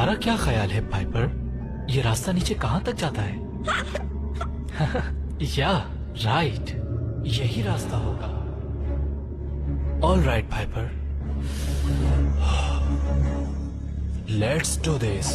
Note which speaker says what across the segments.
Speaker 1: तुम्हारा क्या ख्याल है पाइपर, ये रास्ता नीचे कहां तक जाता है? या राइट, यही रास्ता होगा। All right Piper, let's do this.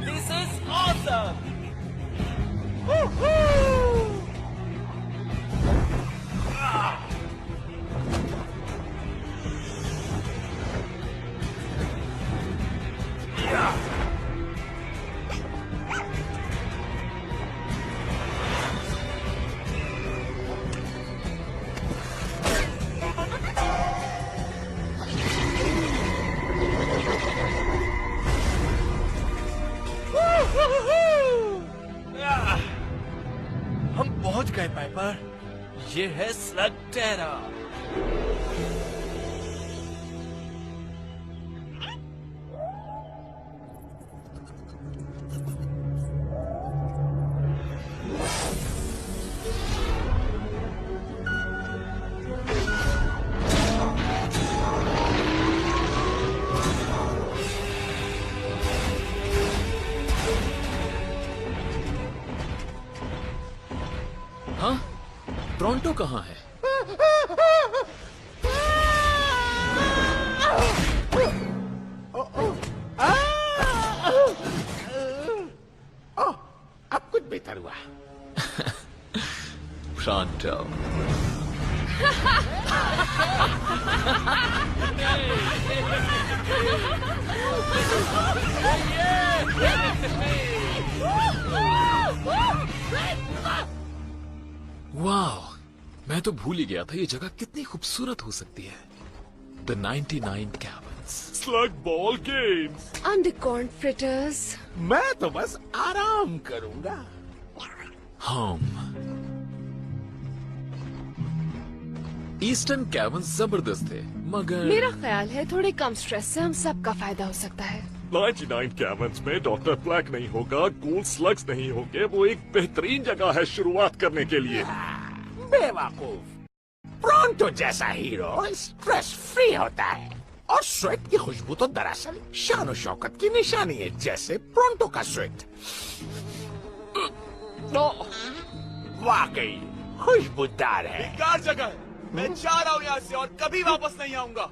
Speaker 1: This is awesome! Woohoo! हम पहुंच गए पाइपर, ये है स्लग टेरा।
Speaker 2: हाँ, टोरंटो कहाँ है?
Speaker 3: अब कुछ बेहतर हुआ।
Speaker 2: टोरंटो। वाह, मैं तो भूल ही गया था ये जगह कितनी खूबसूरत हो सकती है। The 99 Cabins।
Speaker 3: Slug ball games.
Speaker 4: अंडरकॉर्न फ्रिटर्स।
Speaker 3: मैं तो बस आराम करूंगा।
Speaker 2: हम ईस्टर्न कैवर्न्स जबरदस्त थे, मगर
Speaker 4: मेरा ख्याल है थोड़े कम स्ट्रेस से हम सबका फायदा हो सकता है।
Speaker 5: 99 कैवर्न्स में डॉक्टर ब्लैक नहीं होगा, गोल्ड स्लग्स नहीं होंगे। वो एक बेहतरीन जगह है शुरुआत करने के लिए।
Speaker 3: बेवकूफ, प्रोंटो जैसा हीरो स्ट्रेस फ्री होता है, और स्वेट की खुशबू तो दरअसल शान शौकत की निशानी है, जैसे प्रोंटो का स्वेट। वाकई खुशबूदार है।
Speaker 6: बेकार जगह है, मैं जा रहा हूँ यहाँ से और कभी वापस नहीं आऊंगा।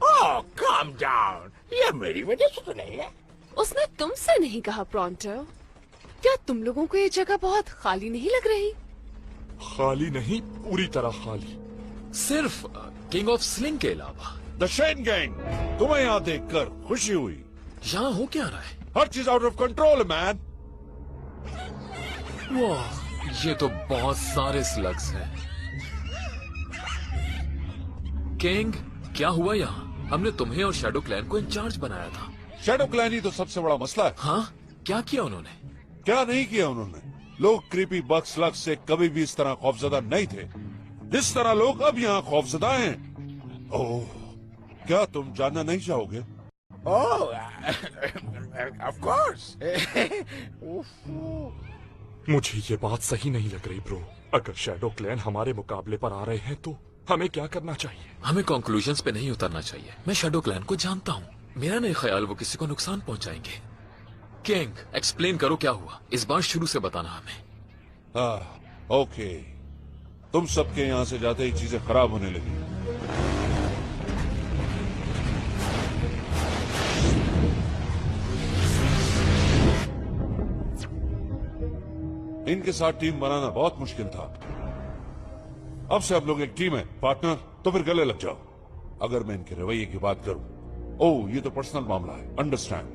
Speaker 3: ओह काम डाउन, ये मेरी वजह से तो नहीं है।
Speaker 4: उसने तुमसे नहीं कहा प्रोंटो। क्या तुम लोगों को ये जगह बहुत खाली नहीं लग रही?
Speaker 5: खाली नहीं, पूरी तरह खाली।
Speaker 2: सिर्फ किंग ऑफ स्लिंग के अलावा।
Speaker 7: द शेन गैंग, तुम्हें यहाँ देखकर खुशी हुई।
Speaker 2: यहाँ हो क्या रहा है?
Speaker 7: हर चीज आउट ऑफ कंट्रोल मैन।
Speaker 2: वाह, ये तो बहुत सारे स्लग्स हैं। किंग, क्या हुआ यहाँ? हमने तुम्हें और शैडो क्लैन को इंचार्ज बनाया था।
Speaker 7: शैडो क्लैन ही तो सबसे बड़ा मसला है।
Speaker 2: हाँ, क्या किया उन्होंने?
Speaker 7: क्या नहीं किया उन्होंने? लोग क्रीपी बग स्लग्स से कभी भी इस तरह खौफजदा नहीं थे जिस तरह लोग अब यहाँ खौफजदा हैं। ओह, क्या तुम जानना नहीं चाहोगे?
Speaker 3: Oh, of course.
Speaker 5: मुझे ये बात सही नहीं लग रही ब्रो। अगर शैडो क्लैन हमारे मुकाबले पर आ रहे हैं तो हमें क्या करना चाहिए?
Speaker 2: हमें कंक्लूजन्स पे नहीं उतरना चाहिए। मैं शैडो क्लैन को जानता हूँ, मेरा नहीं ख्याल वो किसी को नुकसान पहुंचाएंगे। किंग, एक्सप्लेन करो क्या हुआ, इस बार शुरू से बताना हमें।
Speaker 7: हाँ, ओके। तुम सबके यहाँ से जाते ही चीजें खराब होने लगी। इनके साथ टीम बनाना बहुत मुश्किल था। अब से आप लोग एक टीम है, पार्टनर, तो फिर गले लग जाओ। अगर मैं इनके रवैये की बात करूं, ओह ये तो पर्सनल मामला है, अंडरस्टैंड।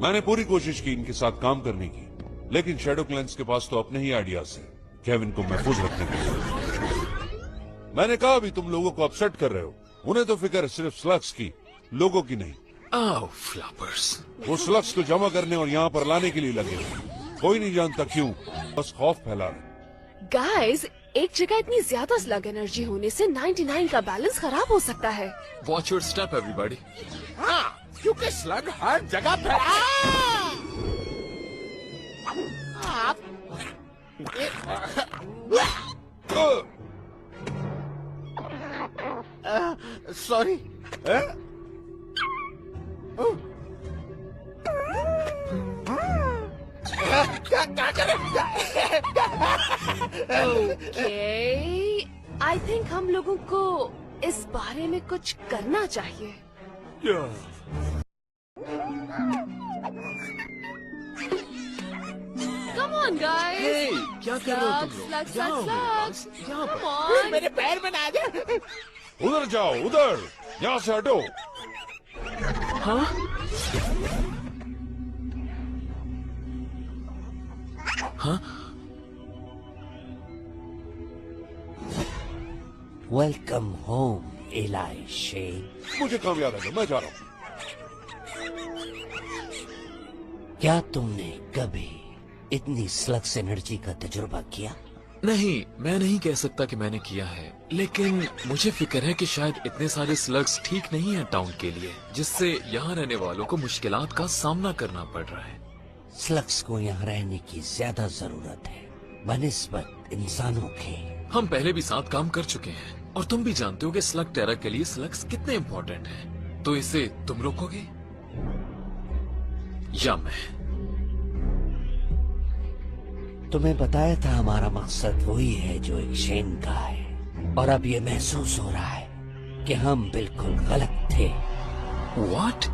Speaker 7: मैंने पूरी कोशिश की इनके साथ काम करने की, लेकिन शैडो क्लैंस के पास तो अपने ही आइडियाज हैं केविन को महफूज रखने के। मैंने कहा अभी तुम लोगों को अपसेट कर रहे हो। उन्हें तो फिक्र सिर्फ स्लग्स की, लोगों की नहीं।
Speaker 2: आओ फ्लॉपर्स।
Speaker 7: वो स्लग्स को जमा करने और यहाँ पर लाने के लिए लगे हुए। कोई नहीं जानता क्यों, बस खौफ फैला रहे।
Speaker 4: गाइस, एक जगह इतनी ज्यादा स्लग एनर्जी होने से 99 का बैलेंस खराब हो सकता है।
Speaker 2: Watch your step everybody.
Speaker 3: हाँ, क्योंकि स्लग हर जगह फैला। सॉरी।
Speaker 4: ओके, आई थिंक हम लोगों को इस बारे में कुछ करना चाहिए। Come on, guys.
Speaker 2: Hey, क्या कर रहे हो तुम लोग?
Speaker 4: Slugs,
Speaker 2: यहाँ आओ मेरे पास,
Speaker 4: slugs.
Speaker 2: यहाँ पर।
Speaker 4: Come on.
Speaker 3: मेरे पैर में ना आ जा।
Speaker 7: उधर जाओ, उधर, यहाँ से हटो।
Speaker 2: हाँ? हाँ?
Speaker 8: Welcome home Eli Sheikh.
Speaker 7: मुझे काम याद आ गया, मैं जा रहा हूँ।
Speaker 8: क्या तुमने कभी इतनी स्लग्स एनर्जी का तजुर्बा किया?
Speaker 2: नहीं, मैं नहीं कह सकता कि मैंने किया है, लेकिन मुझे फिक्र है कि शायद इतने सारे स्लग्स ठीक नहीं है टाउन के लिए, जिससे यहाँ रहने वालों को मुश्किलात का सामना करना पड़ रहा है।
Speaker 8: स्लग्स को यहाँ रहने की ज्यादा जरूरत है बनिस्बत इंसानों के।
Speaker 2: हम पहले भी साथ काम कर चुके हैं और तुम भी जानते हो कि स्लग टेरर के लिए स्लग्स कितने इम्पोर्टेंट हैं। तो इसे तुम रोकोगे या मैं?
Speaker 8: तुम्हें बताया था हमारा मकसद वही है जो एक शेन का है, और अब ये महसूस हो रहा है कि हम बिल्कुल गलत थे।
Speaker 2: What?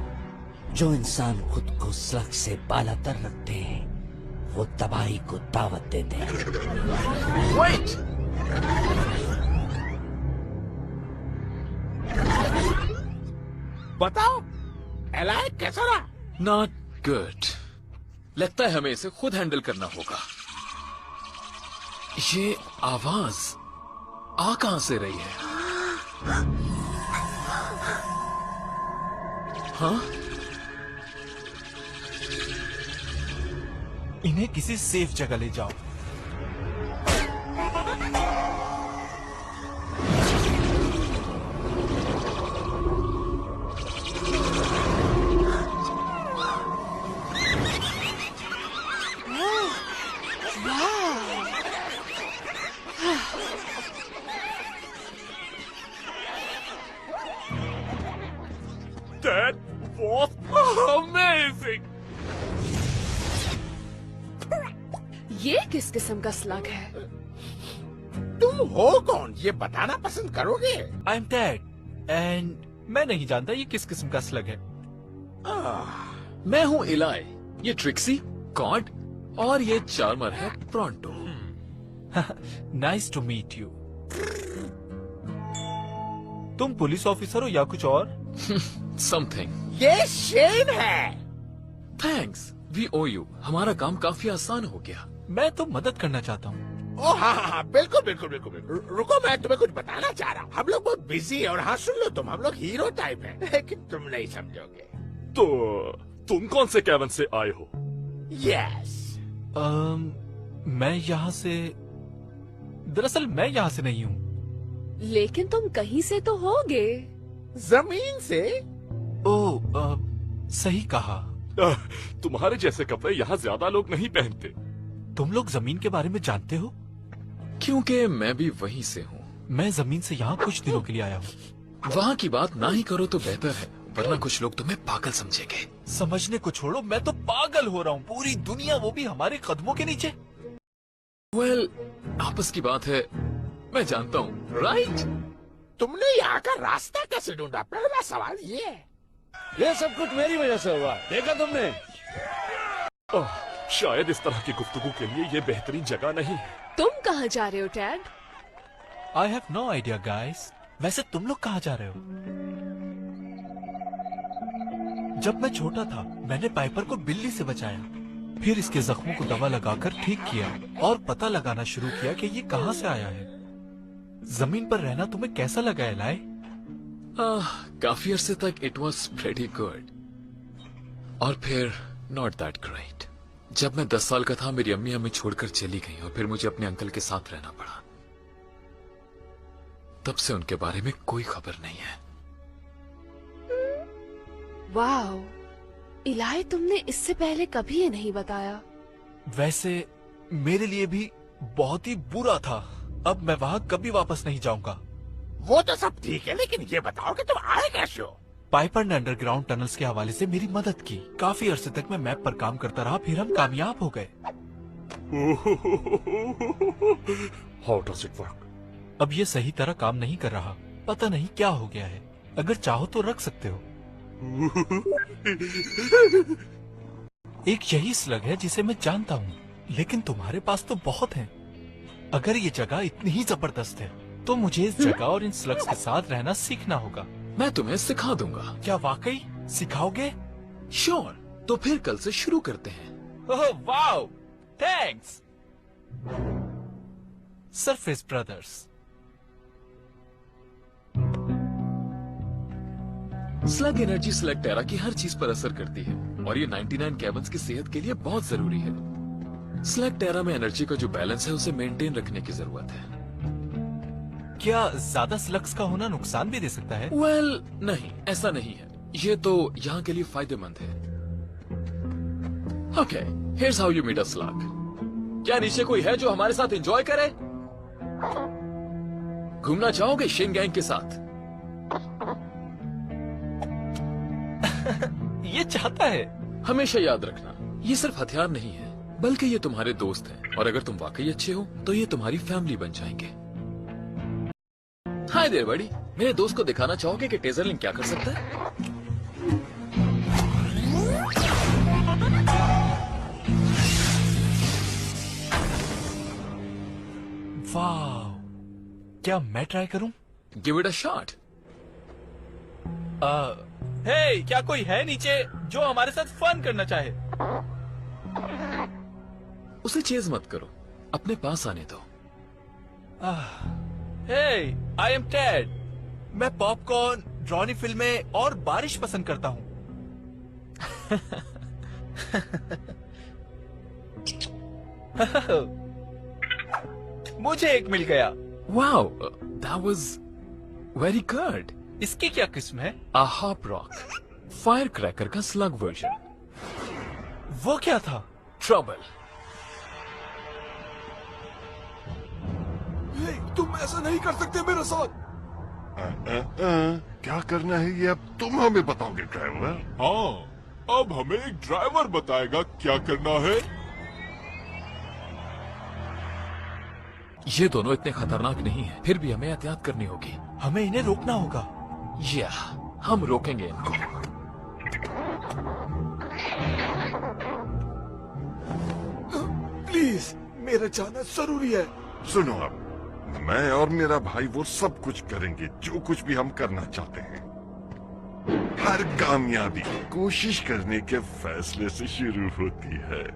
Speaker 8: जो इंसान खुद को स्लग से बालातर रखते हैं वो तबाही को दावत देते हैं।
Speaker 2: Wait!
Speaker 3: बताओ, एलाई कैसा रहा?
Speaker 2: Not good. लगता है हमें इसे खुद हैंडल करना होगा। ये आवाज आ कहां से रही है? हाँ?
Speaker 1: इन्हें किसी सेफ जगह ले जाओ।
Speaker 5: That was amazing!
Speaker 4: ये किस किस्म का स्लग है?
Speaker 3: तुम हो कौन, ये बताना पसंद करोगे?
Speaker 1: आई एम टेड एंड मैं नहीं जानता ये किस किस्म का स्लग है।
Speaker 2: मैं हूँ इलाई, ये ट्रिक्सी, कॉड और ये चार्मर है Pronto.
Speaker 1: Nice to meet you. तुम पुलिस ऑफिसर हो या कुछ और?
Speaker 2: समथिंग।
Speaker 3: ये शेन है।
Speaker 2: Thanks, we owe you. हमारा काम काफी आसान हो गया।
Speaker 1: मैं तो मदद करना चाहता हूँ।
Speaker 3: ओ हाँ हाँ हाँ, बिल्कुल बिल्कुल बिल्कुल बिल्कुल। रुको, मैं तुम्हें कुछ बताना चाह रहा हूँ। हम लोग बहुत बिजी है और हाँ सुन लो तुम, हम लोग हीरो टाइप हैं, लेकिन तुम नहीं समझोगे।
Speaker 5: तो तुम कौन से कैबिन से आए हो?
Speaker 3: यस।
Speaker 1: मैं यहाँ से, दरअसल मैं यहाँ से नहीं हूँ।
Speaker 4: लेकिन तुम कहीं से तो होगे।
Speaker 3: जमीन से?
Speaker 1: सही कहा।
Speaker 5: तुम्हारे जैसे कपड़े यहाँ ज्यादा लोग नहीं पहनते।
Speaker 1: तुम लोग जमीन के बारे में जानते हो?
Speaker 2: क्योंकि मैं भी वहीं से हूँ।
Speaker 1: मैं जमीन से यहाँ कुछ दिनों के लिए आया हूँ।
Speaker 2: वहाँ की बात ना ही करो तो बेहतर है, वरना कुछ लोग तुम्हें पागल समझेंगे।
Speaker 1: समझने को छोड़ो, मैं तो पागल हो रहा हूँ। पूरी दुनिया, वो भी हमारे कदमों के नीचे।
Speaker 2: वेल, आपस की बात है, मैं जानता हूँ, राइट?
Speaker 3: तुमने यहाँ का रास्ता कैसे ढूंढा? पहला सवाल ये है।
Speaker 8: ये सब कुछ मेरी वजह से हुआ, देखा तुमने?
Speaker 5: शायद इस तरह की गुफ्तगू के लिए ये बेहतरीन जगह नहीं है।
Speaker 4: तुम कहाँ जा रहे हो Tad?
Speaker 1: I have no idea guys. वैसे तुम लोग कहाँ जा रहे हो? जब मैं छोटा था, मैंने पाइपर को बिल्ली से बचाया, फिर इसके जख्मों को दवा लगाकर ठीक किया और पता लगाना शुरू किया कि ये कहाँ से आया है। जमीन पर रहना तुम्हें कैसा लगा एलाई?
Speaker 2: काफी अरसे तक इट वॉज प्रेटी गुड, और फिर नॉट दैट ग्रेट। जब मैं 10 साल का था, मेरी अम्मी हमें छोड़कर चली गई और फिर मुझे अपने अंकल के साथ रहना पड़ा। तब से उनके बारे में कोई खबर नहीं है।
Speaker 4: वाओ, इलाई, तुमने इससे पहले कभी ये नहीं बताया।
Speaker 1: वैसे मेरे लिए भी बहुत ही बुरा था। अब मैं वहाँ कभी वापस नहीं जाऊंगा।
Speaker 3: वो तो सब ठीक है, लेकिन ये बताओ कि तुम आए कैसे हो?
Speaker 1: पाइपर ने अंडरग्राउंड टनल्स के हवाले से मेरी मदद की। काफी अरसे तक मैं मैप पर काम करता रहा, फिर हम कामयाब हो गए।
Speaker 5: How does it work?
Speaker 1: अब ये सही तरह काम नहीं कर रहा। पता नहीं क्या हो गया है। अगर चाहो तो रख सकते हो। एक यही स्लग है जिसे मैं जानता हूँ, लेकिन तुम्हारे पास तो बहुत हैं। अगर ये जगह इतनी ही जबरदस्त है, तो मुझे इस जगह और इन स्लग्स के साथ रहना सीखना होगा।
Speaker 2: मैं तुम्हें सिखा दूंगा।
Speaker 1: क्या वाकई सिखाओगे?
Speaker 2: श्योर। तो फिर कल से शुरू करते हैं।
Speaker 1: Oh wow, thanks surface brothers.
Speaker 2: Slug energy Slugterra की हर चीज पर असर करती है, और ये 99 कैबन्स की सेहत के लिए बहुत जरूरी है। स्लग टेरा में एनर्जी का जो बैलेंस है, उसे मेंटेन रखने की जरूरत है।
Speaker 1: क्या ज्यादा स्लग्स का होना नुकसान भी दे सकता है?
Speaker 2: वेल, नहीं, ऐसा नहीं है। ये तो यहाँ के लिए फायदेमंद है। Okay, here's how you meet a slug. क्या नीचे कोई है जो हमारे साथ एंजॉय करे? घूमना चाहोगे शेन गैंग के साथ?
Speaker 1: ये चाहता है।
Speaker 2: हमेशा याद रखना, ये सिर्फ हथियार नहीं है, बल्कि ये तुम्हारे दोस्त हैं, और अगर तुम वाकई अच्छे हो तो ये तुम्हारी फैमिली बन जाएंगे। हाय देयर बड़ी, मेरे दोस्त को दिखाना चाहोगे कि टेजरलिंग क्या कर सकता है?
Speaker 1: वाह, क्या मैं ट्राई करूं?
Speaker 2: Give it a shot.
Speaker 1: Hey, क्या कोई है नीचे जो हमारे साथ फन करना चाहे?
Speaker 2: उसे चेज मत करो, अपने पास आने दो।
Speaker 1: हे, आई एम टेड। मैं पॉपकॉर्न, ड्रॉनी फिल्में और बारिश पसंद करता हूँ। मुझे एक मिल गया।
Speaker 2: Wow, that was very good.
Speaker 1: इसकी क्या किस्म है?
Speaker 2: अ हॉप रॉक, फायर क्रैकर का स्लग वर्जन।
Speaker 1: वो क्या था?
Speaker 2: ट्रबल।
Speaker 6: तुम ऐसा नहीं कर सकते मेरे साथ।
Speaker 7: क्या करना है ये अब तुम हमें बताओगे ड्राइवर?
Speaker 5: हाँ, अब हमें एक ड्राइवर बताएगा क्या करना है।
Speaker 2: ये दोनों इतने खतरनाक नहीं हैं, फिर भी हमें एहतियात करनी होगी।
Speaker 1: हमें इन्हें रोकना होगा।
Speaker 2: या, हम रोकेंगे इनको।
Speaker 6: प्लीज, मेरा जाना जरूरी है।
Speaker 7: सुनो, अब मैं और मेरा भाई वो सब कुछ करेंगे जो कुछ भी हम करना चाहते हैं। हर कामयाबी कोशिश करने के फैसले से शुरू होती है।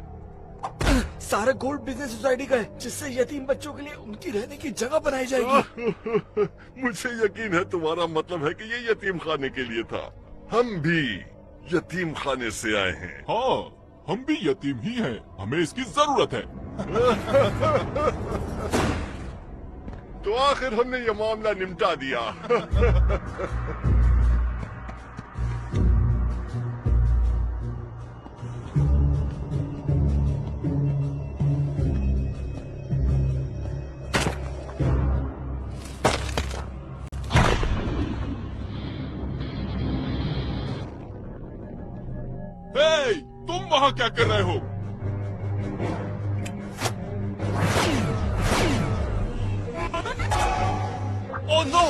Speaker 6: सारा गोल्ड बिजनेस सोसाइटी का है, जिससे यतीम बच्चों के लिए उनकी रहने की जगह बनाई जाएगी।
Speaker 7: मुझे यकीन है तुम्हारा मतलब है कि ये यतीम खाने के लिए था। हम भी यतीम खाने से आए हैं।
Speaker 5: हाँ, हम भी यतीम ही हैं, हमें इसकी जरूरत है।
Speaker 9: तो आखिर हमने ये मामला निपटा दिया।
Speaker 5: हे, तुम वहाँ क्या कर रहे हो?
Speaker 1: Oh no!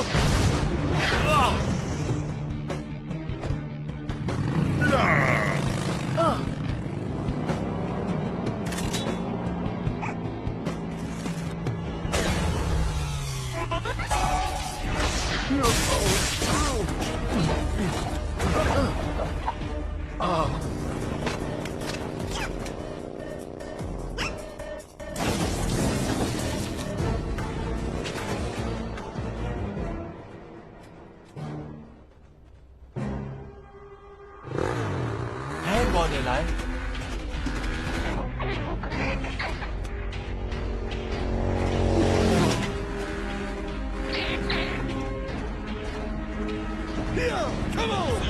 Speaker 1: Hang on, Eli.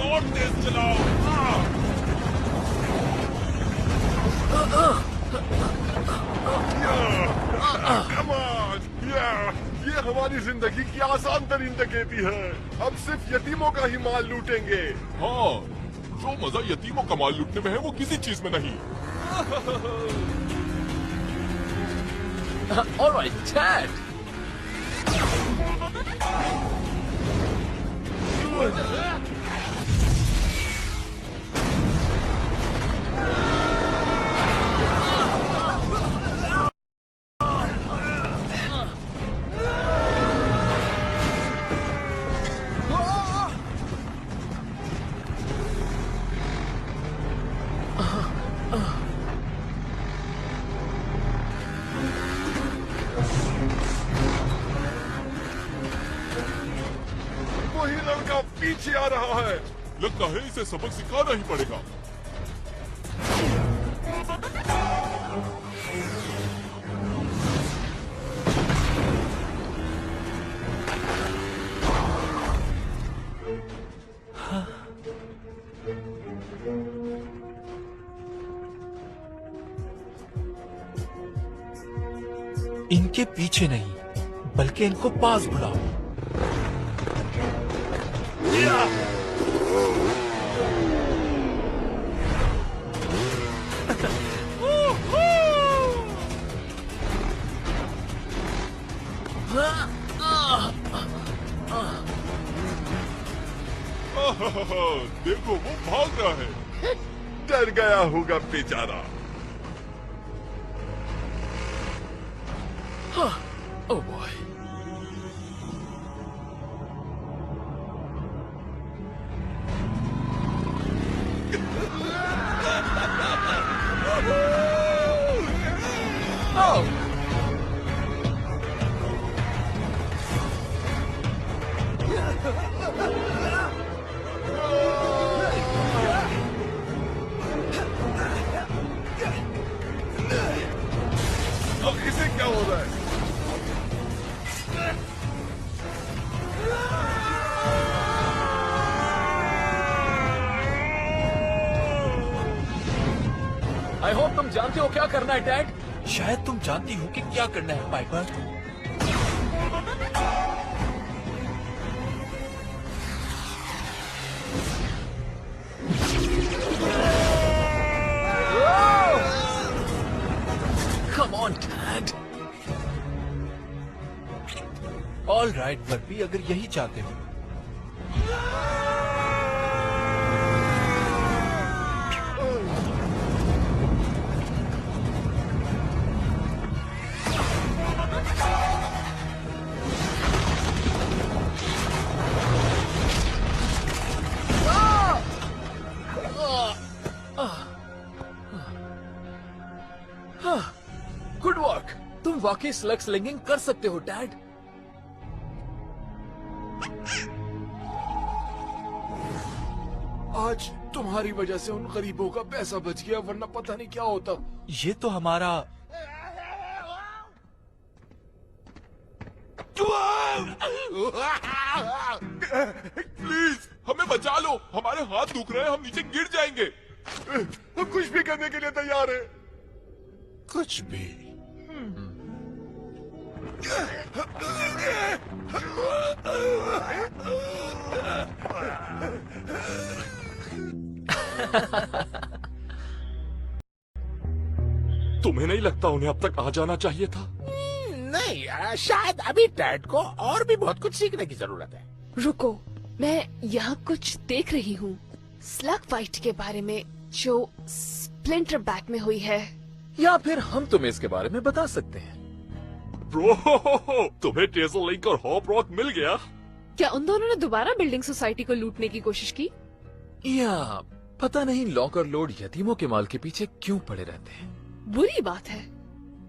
Speaker 5: और तेज चलाओ।
Speaker 9: Come on! ये हमारी जिंदगी की आसान तरीन डकैती है। अब सिर्फ यतीमों का ही माल लूटेंगे।
Speaker 5: हाँ, जो मजा यतीमों का माल लूटने में है वो किसी चीज में नहीं।
Speaker 2: Alright dad.
Speaker 9: वही लड़का पीछे आ रहा है।
Speaker 5: लगता है इसे सबक सिखाना ही पड़ेगा।
Speaker 1: इनके पीछे नहीं, बल्कि इनको पास बुलाओ।
Speaker 5: देखो वो भाग रहा है।
Speaker 9: डर गया होगा बेचारा।
Speaker 2: Oh boy.
Speaker 9: अब इसे क्या हो रहा है?
Speaker 2: आई होप तुम जानते हो क्या करना है डैड।
Speaker 1: शायद तुम जानती हो कि क्या करना है Piper.
Speaker 2: Come on dad.
Speaker 1: All right Burpy, अगर यही चाहते हो।
Speaker 2: Good work. तुम वाकई स्लग स्लिंगिंग कर सकते हो डैड।
Speaker 6: आज तुम्हारी वजह से उन गरीबों का पैसा बच गया, वरना पता नहीं क्या होता।
Speaker 1: ये तो हमारा
Speaker 9: प्लीज हमें बचा लो, हमारे हाथ दुख रहे हैं, हम नीचे गिर जाएंगे। हम कुछ भी करने के लिए तैयार हैं।
Speaker 3: कुछ भी।
Speaker 5: तुम्हें नहीं लगता उन्हें अब तक आ जाना चाहिए था?
Speaker 3: नहीं, शायद अभी डैड को और भी बहुत कुछ सीखने की जरूरत है।
Speaker 4: रुको, मैं यहाँ कुछ देख रही हूँ स्लग फाइट के बारे में जो स्प्लिंटर बैक में हुई है।
Speaker 2: या फिर हम तुम्हें इसके बारे में बता सकते हैं।
Speaker 5: ब्रो, तुम्हें टेजर लिंक और हॉप रॉक मिल गया?
Speaker 4: क्या उन दोनों ने दोबारा बिल्डिंग सोसाइटी को लूटने की कोशिश की?
Speaker 2: या पता नहीं लॉक और लोड यतीमों के माल के पीछे क्यों पड़े रहते हैं।
Speaker 4: बुरी बात है।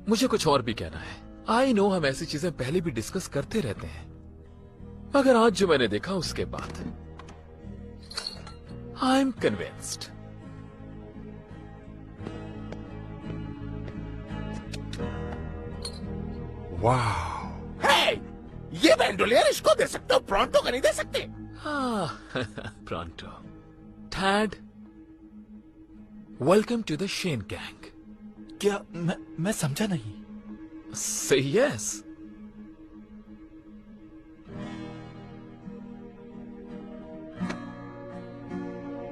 Speaker 2: मुझे कुछ और भी कहना है। आई नो हम ऐसी चीजें पहले भी डिस्कस करते रहते हैं, मगर आज जो मैंने देखा उसके बाद आई एम कन्विंस्ड।
Speaker 3: वाह, हे, ये बैंडोलियर इसको दे सकते हो, प्रॉन्टो का नहीं दे सकते?
Speaker 2: हाँ, Pronto. Tad, welcome to the Shane gang.
Speaker 1: क्या? मैं समझा नहीं।
Speaker 2: Say yes.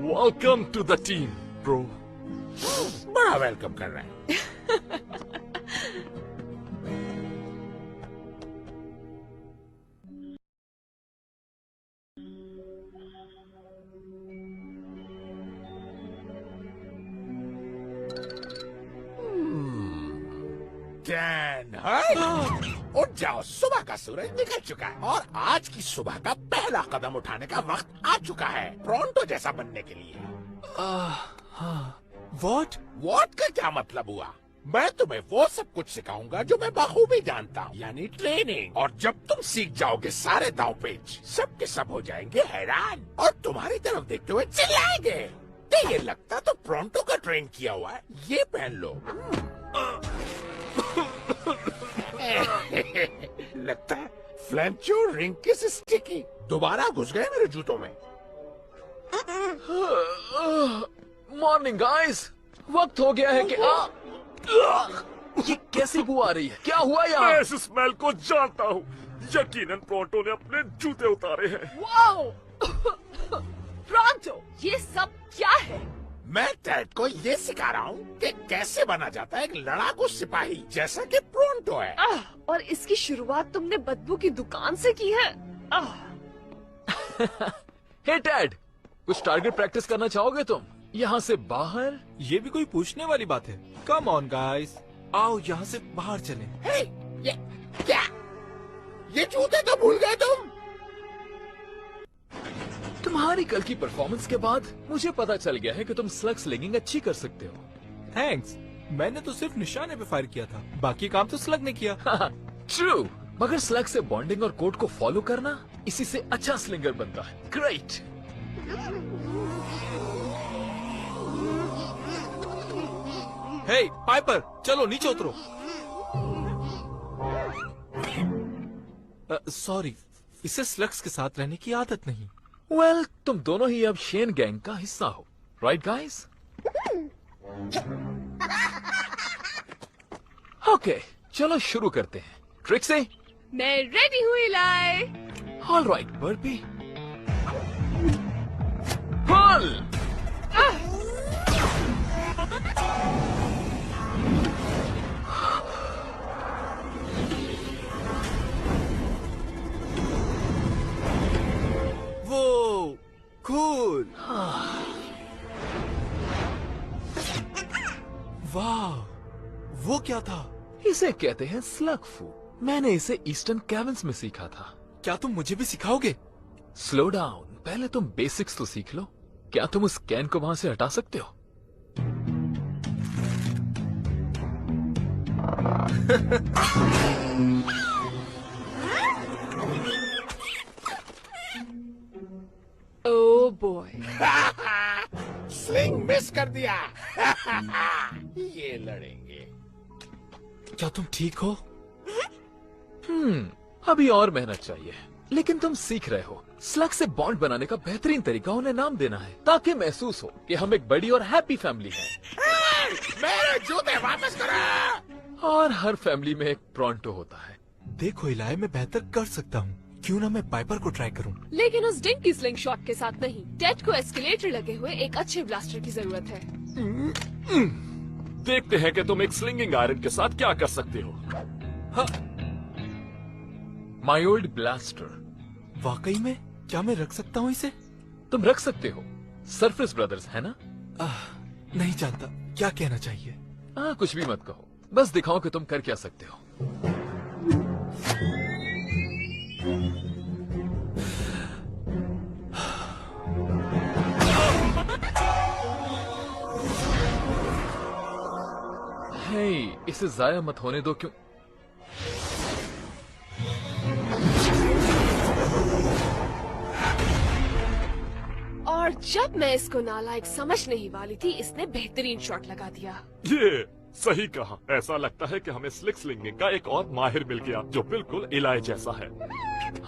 Speaker 5: Welcome to the team, bro.
Speaker 3: बड़ा वेलकम कर रहे हैं। उठ जाओ, सुबह का सूरज निकल चुका है और आज की सुबह का पहला कदम उठाने का वक्त आ चुका है प्रॉन्टो जैसा बनने के लिए। वॉट का क्या मतलब हुआ? मैं तुम्हें वो सब कुछ सिखाऊंगा जो मैं बखूबी जानता हूँ, यानी ट्रेनिंग। और जब तुम सीख जाओगे सारे दांव पेच, सब के सब हो जाएंगे हैरान और तुम्हारी तरफ देखते हुए चिल्लाएंगे। तो ये लगता तो प्रॉन्टो का ट्रेन किया हुआ है, ये पहन लो। लगता है फ्लैंचो रिंग किस स्टिकी दोबारा घुस गए मेरे जूतों में।
Speaker 2: मॉर्निंग गाइस, वक्त हो गया है कि ये कैसी बू आ रही है? क्या हुआ यहाँ?
Speaker 5: मैं इस स्मेल को जानता हूँ। यकीनन प्रॉन्टो ने अपने जूते उतारे हैं।
Speaker 4: वाओ! प्रॉन्टो, ये सब क्या है?
Speaker 3: मैं टैड को ये सिखा रहा हूँ कि कैसे बना जाता है एक लड़ाकू सिपाही जैसा कि प्रॉन्टो है।
Speaker 4: और इसकी शुरुआत तुमने बदबू की दुकान से की है।
Speaker 2: हे टैड, कुछ टारगेट प्रैक्टिस करना चाहोगे तुम? यहाँ से बाहर?
Speaker 1: ये भी कोई पूछने वाली बात है? कम ऑन गाइस, आओ यहाँ से बाहर चलें।
Speaker 3: हे, ये क्या? ये जूते तो भूल गए तुम?
Speaker 2: तुम्हारी कल की परफॉर्मेंस के बाद मुझे पता चल गया है कि तुम स्लग स्लिंगिंग अच्छी कर सकते हो।
Speaker 1: थैंक्स, मैंने तो सिर्फ निशाने पे फायर किया था, बाकी काम तो स्लग ने किया।
Speaker 2: ट्रू, मगर स्लग से बॉन्डिंग और कोड को फॉलो करना, इसी से अच्छा स्लिंगर बनता है। ग्रेट।
Speaker 1: हे पाइपर, चलो नीचे उतरो। सॉरी, इसे स्लग्स के साथ रहने की आदत नहीं।
Speaker 2: वेल, तुम दोनों ही अब शेन गैंग का हिस्सा हो, राइट गाइस? ओके, चलो शुरू करते हैं। ट्रिक्सी,
Speaker 4: मैं रेडी हूँ इलाई।
Speaker 2: ऑल राइट बर्पी, पुल।
Speaker 1: वो कूल। वाह, वो क्या था?
Speaker 2: इसे कहते हैं स्लग फू। मैंने इसे ईस्टर्न कैवर्न्स में सीखा था।
Speaker 1: क्या तुम मुझे भी सिखाओगे?
Speaker 2: स्लो डाउन, पहले तुम बेसिक्स तो सीख लो। क्या तुम उस कैन को वहां से हटा सकते हो?
Speaker 4: ओ boy.
Speaker 3: स्लिंग मिस कर दिया। ये लड़ेंगे।
Speaker 1: क्या तुम ठीक हो?
Speaker 2: अभी और मेहनत चाहिए, लेकिन तुम सीख रहे हो। स्लग से बॉन्ड बनाने का बेहतरीन तरीका उन्हें नाम देना है, ताकि महसूस हो कि हम एक बड़ी और हैप्पी फैमिली हैं।
Speaker 3: मेरे जूते वापस करो।
Speaker 2: और हर फैमिली में एक प्रॉन्टो होता है।
Speaker 1: देखो इलाय, मैं बेहतर कर सकता हूँ। क्यों ना मैं पाइपर को ट्राई करूँ?
Speaker 4: लेकिन उस डिंकी स्लिंग शॉट के साथ नहीं। टेड को एस्केलेटर लगे हुए एक अच्छे ब्लास्टर की जरूरत है।
Speaker 5: देखते हैं कि तुम एक स्लिंगिंग आयरन के साथ क्या कर सकते हो।
Speaker 2: My old blaster.
Speaker 1: वाकई में? क्या मैं रख सकता हूँ इसे?
Speaker 2: तुम रख सकते हो। सरफेस ब्रदर्स है ना?
Speaker 1: नहीं जानता क्या कहना चाहिए।
Speaker 2: कुछ भी मत कहो, बस दिखाओ कि तुम कर क्या सकते हो। हे, इसे जाया मत होने दो। क्यों?
Speaker 4: और जब मैं इसको नालायक समझ नहीं वाली थी, इसने बेहतरीन शॉट लगा दिया।
Speaker 5: ये सही कहा। ऐसा लगता है कि हमें स्लिक स्लिंगिंग का एक और माहिर मिल गया, जो बिल्कुल इलाय जैसा है।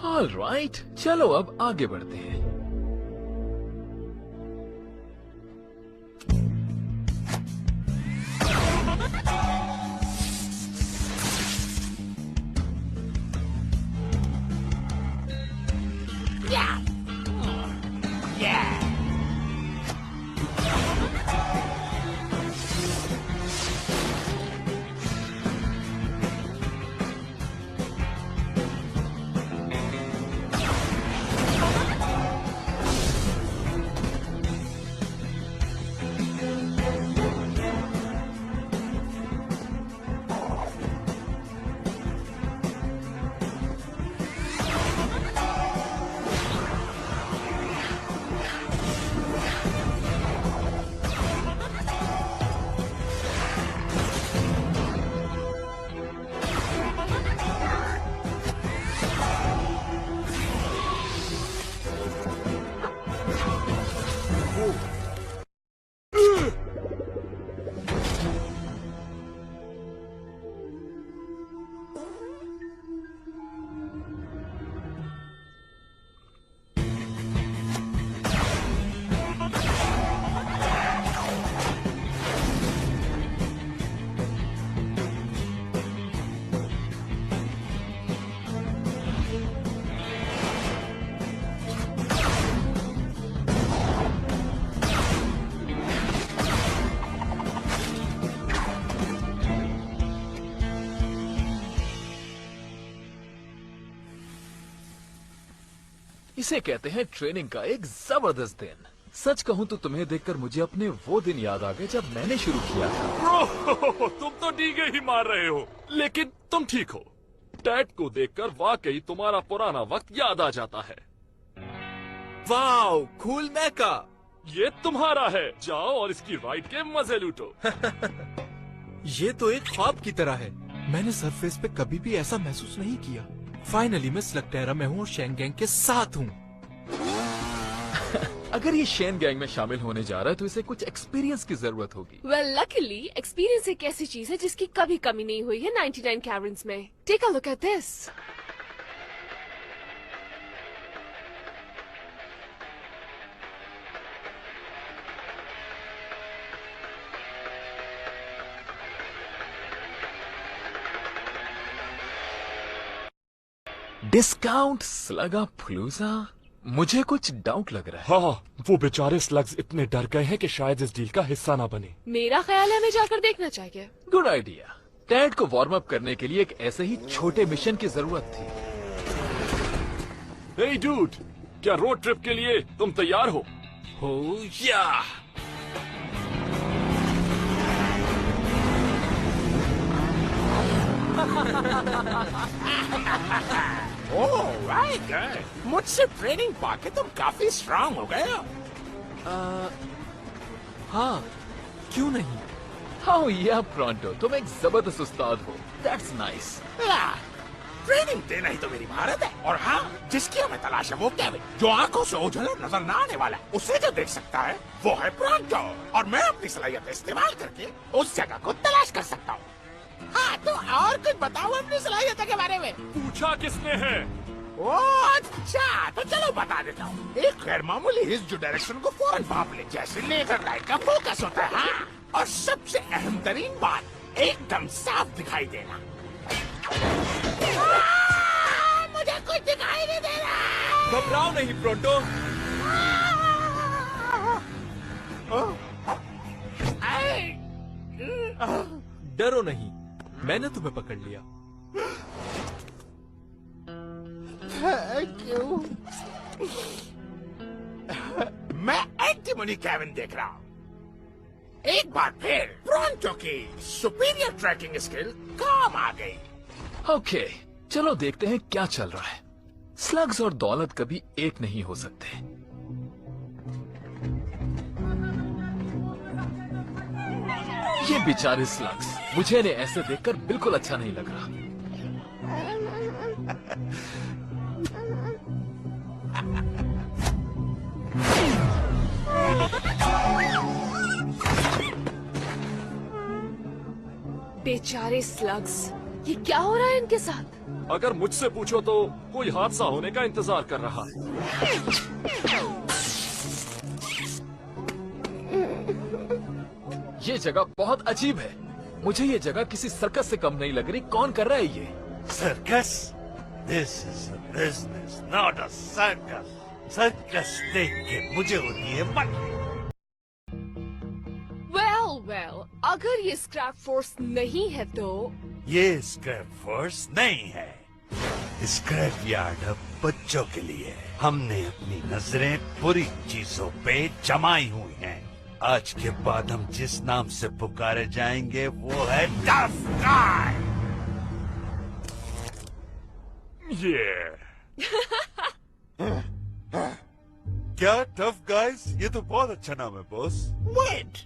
Speaker 2: ऑलराइट, चलो अब आगे बढ़ते हैं। इसे कहते हैं ट्रेनिंग का एक जबरदस्त दिन। सच कहूं तो तुम्हें देखकर मुझे अपने वो दिन याद आ गए जब मैंने शुरू किया था।
Speaker 5: तुम तो डीगे ही मार रहे हो, लेकिन तुम ठीक हो। टैड को देखकर वाकई तुम्हारा पुराना वक्त याद आ जाता है।
Speaker 1: वाओ, कूल मैका।
Speaker 5: ये तुम्हारा है, जाओ और इसकी राइड के मजे लूटो।
Speaker 1: ये तो एक ख्वाब की तरह है। मैंने सरफेस पे कभी भी ऐसा महसूस नहीं किया। फाइनली मैं स्लगटेरा में हूँ और शेन गैंग के साथ हूँ।
Speaker 2: अगर ये शेन गैंग में शामिल होने जा रहा है तो इसे कुछ एक्सपीरियंस की जरूरत होगी।
Speaker 4: Well, luckily, एक्सपीरियंस एक ऐसी चीज है जिसकी कभी कमी नहीं हुई है 99 कैरन्स में। Take a look at this.
Speaker 2: Discount स्लगा फ्लूजा? मुझे कुछ डाउट लग रहा है।
Speaker 5: हाँ, वो बेचारे स्लग्स इतने डर गए हैं कि शायद इस डील का हिस्सा ना बने।
Speaker 4: मेरा ख्याल है हमें जाकर देखना चाहिए।
Speaker 2: Good idea. टैड को वार्म अप करने के लिए एक ऐसे ही छोटे मिशन की जरूरत थी।
Speaker 5: हे डूड, क्या रोड ट्रिप के लिए तुम तैयार हो?
Speaker 1: हो या।
Speaker 3: ओह राइट, मुझसे ट्रेनिंग पाके तुम काफी स्ट्रांग हो गए हो।
Speaker 1: हाँ, क्यों नहीं।
Speaker 2: हाँ या प्रॉन्टो, तुम एक जबरदस्त उस्ताद हो। That's nice.
Speaker 3: ट्रेनिंग देना ही तो मेरी महारत है। और हाँ, जिसकी हमें तलाश है वो केविन, जो आंखों से ओझल और नजर न आने वाला है। उसे जो देख सकता है वो है प्रोंटो, और मैं अपनी सलाहियत इस्तेमाल करके उस जगह को तलाश कर सकता हूँ। हाँ, तो और कुछ बताओ अपनी सलाहियत के बारे में।
Speaker 5: पूछा किसने है?
Speaker 3: ओ अच्छा, तो चलो बता देता हूँ। एक गैर मामूली हिस्स जो डायरेक्शन को फौरन भाप ले, जैसे लेजर लाइट का फोकस होता है। हाँ, और सबसे अहम तरीन बात, एकदम साफ दिखाई देना। मुझे कुछ दिखाई नहीं दे रहा।
Speaker 1: घबराओ नहीं प्रोंटो। डरो नहीं, मैंने तुम्हें पकड़ लिया।
Speaker 3: Thank you. मैं एंटीमनी केविन देख रहा हूँ। एक बार फिर प्रोंटो की सुपीरियर ट्रैकिंग स्किल काम आ गई।
Speaker 2: ओके, चलो देखते हैं क्या चल रहा है। स्लग्स और दौलत कभी एक नहीं हो सकते। ये बेचारे स्लग्स, मुझे इन्हें ऐसे देखकर बिल्कुल अच्छा नहीं लग रहा।
Speaker 4: बेचारे स्लग्स, ये क्या हो रहा है इनके साथ?
Speaker 5: अगर मुझसे पूछो तो कोई हादसा होने का इंतजार कर रहा है।
Speaker 2: ये जगह बहुत अजीब है। मुझे ये जगह किसी सर्कस से कम नहीं लग रही। कौन कर रहा है ये?
Speaker 6: Circus? This is a business, not a circus. Circus देख के मुझे होती है मन।
Speaker 4: वेल, अगर ये स्क्रैप फोर्स नहीं है तो
Speaker 6: ये स्क्रैप फोर्स नहीं है। स्क्रैप यार्ड अब बच्चों के लिए है। हमने अपनी नजरें बुरी चीजों पे जमाई हुई हैं। आज के बाद हम जिस नाम से पुकारे जाएंगे वो है टफ गाय।
Speaker 5: ये
Speaker 6: क्या टफ गाइस? ये तो बहुत अच्छा नाम है बॉस।
Speaker 3: वेट,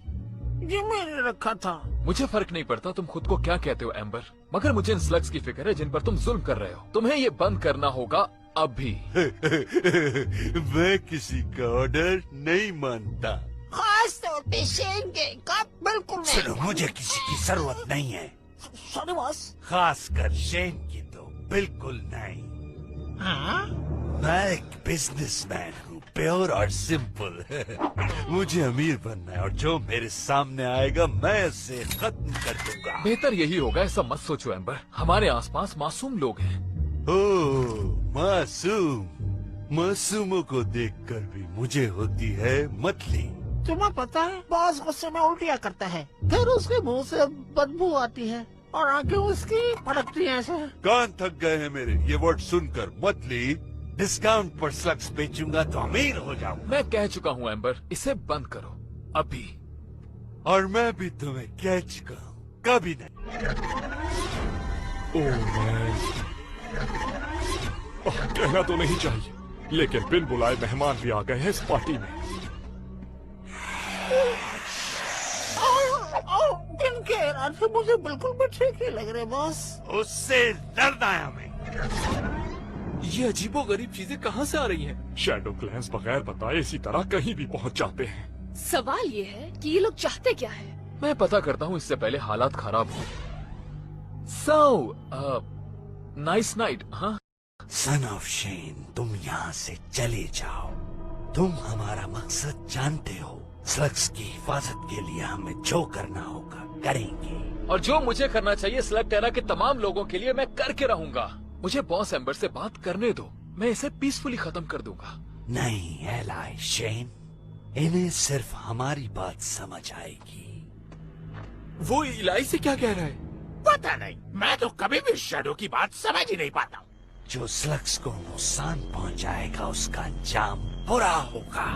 Speaker 3: ये मैंने रखा था।
Speaker 2: मुझे फर्क नहीं पड़ता तुम खुद को क्या कहते हो एम्बर, मगर मुझे इन स्लग्स की फिक्र है जिन पर तुम जुल्म कर रहे हो। तुम्हें ये बंद करना होगा अभी।
Speaker 6: मैं किसी का ऑर्डर नहीं मानता।
Speaker 3: खास तौर पे शेन के का बिल्कुल नहीं।
Speaker 6: सुनो, मुझे किसी की जरूरत नहीं है,
Speaker 3: सॉरी बॉस।
Speaker 6: खासकर शेन की तो बिल्कुल नहीं।
Speaker 3: हाँ?
Speaker 6: मैं एक बिजनेसमैन हूँ, प्योर और सिंपल। मुझे अमीर बनना है और जो मेरे सामने आएगा मैं उसे खत्म कर दूंगा।
Speaker 2: बेहतर यही होगा, ऐसा मत सोचो एम्बर। हमारे आसपास मासूम लोग हैं।
Speaker 6: ओह, मासूम। मासूमों को देखकर भी मुझे होती है मतली।
Speaker 3: तुम्हें पता है, बॉस गुस्से में उल्टियाँ करता है, फिर उसके मुंह से बदबू आती है और आंखें उसकी फड़कती हैं ऐसे।
Speaker 6: कान थक गए हैं मेरे ये वर्ड सुनकर। मतली, डिस्काउंट पर स्लग्स बेचूंगा तो अमीर हो जाऊंगा।
Speaker 2: मैं कह चुका हूँ एम्बर, इसे बंद करो अभी।
Speaker 6: और मैं भी तुम्हें कह चुका हूँ, कभी नहीं।
Speaker 5: कहना तो नहीं चाहिए, लेकिन बिन बुलाए मेहमान भी आ गए हैं इस पार्टी में।
Speaker 3: इनके इरादे मुझे बिल्कुल भी ठीक नहीं लग रहे बॉस।
Speaker 6: उससे डरना है हमें।
Speaker 1: ये अजीबो गरीब चीजें कहाँ से आ रही हैं?
Speaker 5: शैडो क्लैंस बगैर बताए इसी तरह कहीं भी पहुंच जाते हैं।
Speaker 4: सवाल ये है कि ये लोग चाहते क्या है?
Speaker 2: मैं पता करता हूँ इससे पहले हालात खराब हो। So, nice night. हाँ,
Speaker 6: सन ऑफ शेन, तुम यहाँ से चले जाओ। तुम हमारा मकसद जानते हो। स्लग्स की हिफाजत के लिए हमें जो करना होगा करेंगे।
Speaker 2: और जो मुझे करना चाहिए स्लग टेरा के तमाम लोगों के लिए मैं करके रहूंगा। मुझे बॉस एम्बर से बात करने दो, मैं इसे पीसफुली खत्म कर दूंगा।
Speaker 6: नहीं एलाई शेन, इन्हें सिर्फ हमारी बात समझ आएगी।
Speaker 1: वो इलाई से क्या कह रहा है?
Speaker 3: पता नहीं, मैं तो कभी भी शैडो की बात समझ ही नहीं पाता हूँ।
Speaker 6: जो स्लग्स को नुकसान पहुंचाएगा उसका अंजाम बुरा होगा।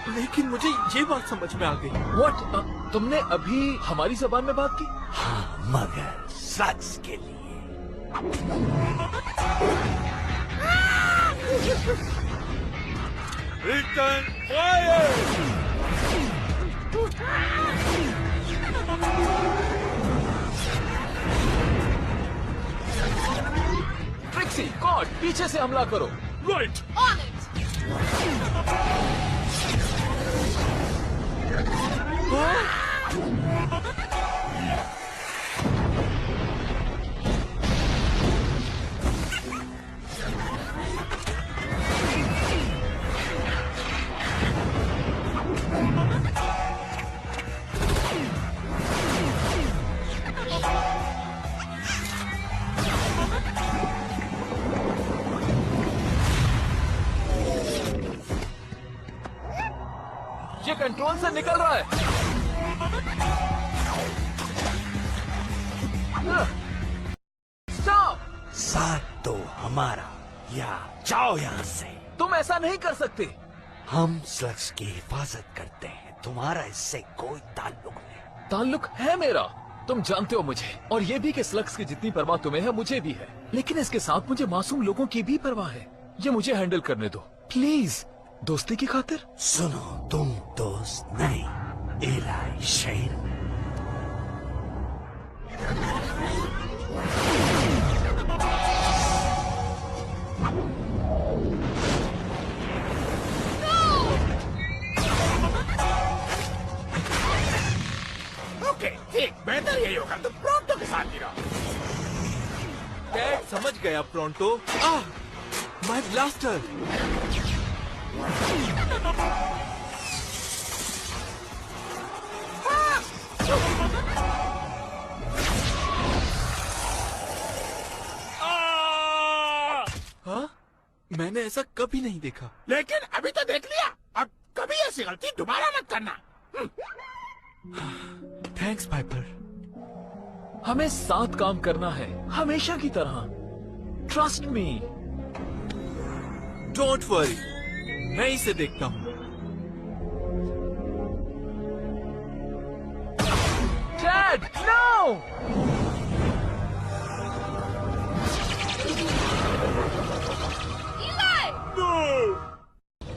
Speaker 1: लेकिन मुझे ये बात समझ में आ गई।
Speaker 2: What? तुमने अभी हमारी जबान में बात की?
Speaker 6: हाँ, मगर स्लग्स के लिए। Return fire!
Speaker 2: ट्रिक्सी, कॉड, पीछे से हमला करो।
Speaker 5: राइट।
Speaker 4: On it!
Speaker 2: ये कंट्रोल से निकल रहा है। स्टॉप!
Speaker 8: साथ दो हमारा या जाओ यहाँ से।
Speaker 2: तुम ऐसा नहीं कर सकते।
Speaker 8: हम स्लग्स की हिफाजत करते हैं, तुम्हारा इससे कोई ताल्लुक नहीं।
Speaker 2: ताल्लुक है मेरा, तुम जानते हो मुझे, और ये भी कि स्लग्स की जितनी परवाह तुम्हें है मुझे भी है, लेकिन इसके साथ मुझे मासूम लोगों की भी परवाह है। ये मुझे हैंडल करने दो प्लीज, दोस्ती की खातिर।
Speaker 8: सुनो, तुम दोस्त नहीं, इलाई शेर।
Speaker 3: ओके ठीक, बेहतर यही होगा तुम प्रोंटो के साथ ही रहो।
Speaker 1: डैड समझ गया प्रोंटो। My blaster. हाँ? मैंने ऐसा कभी नहीं देखा।
Speaker 3: लेकिन अभी तो देख लिया, अब कभी ऐसी गलती दोबारा मत करना।
Speaker 1: Thanks Piper.
Speaker 2: हमें साथ काम करना है, हमेशा की तरह। Trust me.
Speaker 1: डोंट वरी, मैं इसे देखता हूँ।
Speaker 2: Dad, no!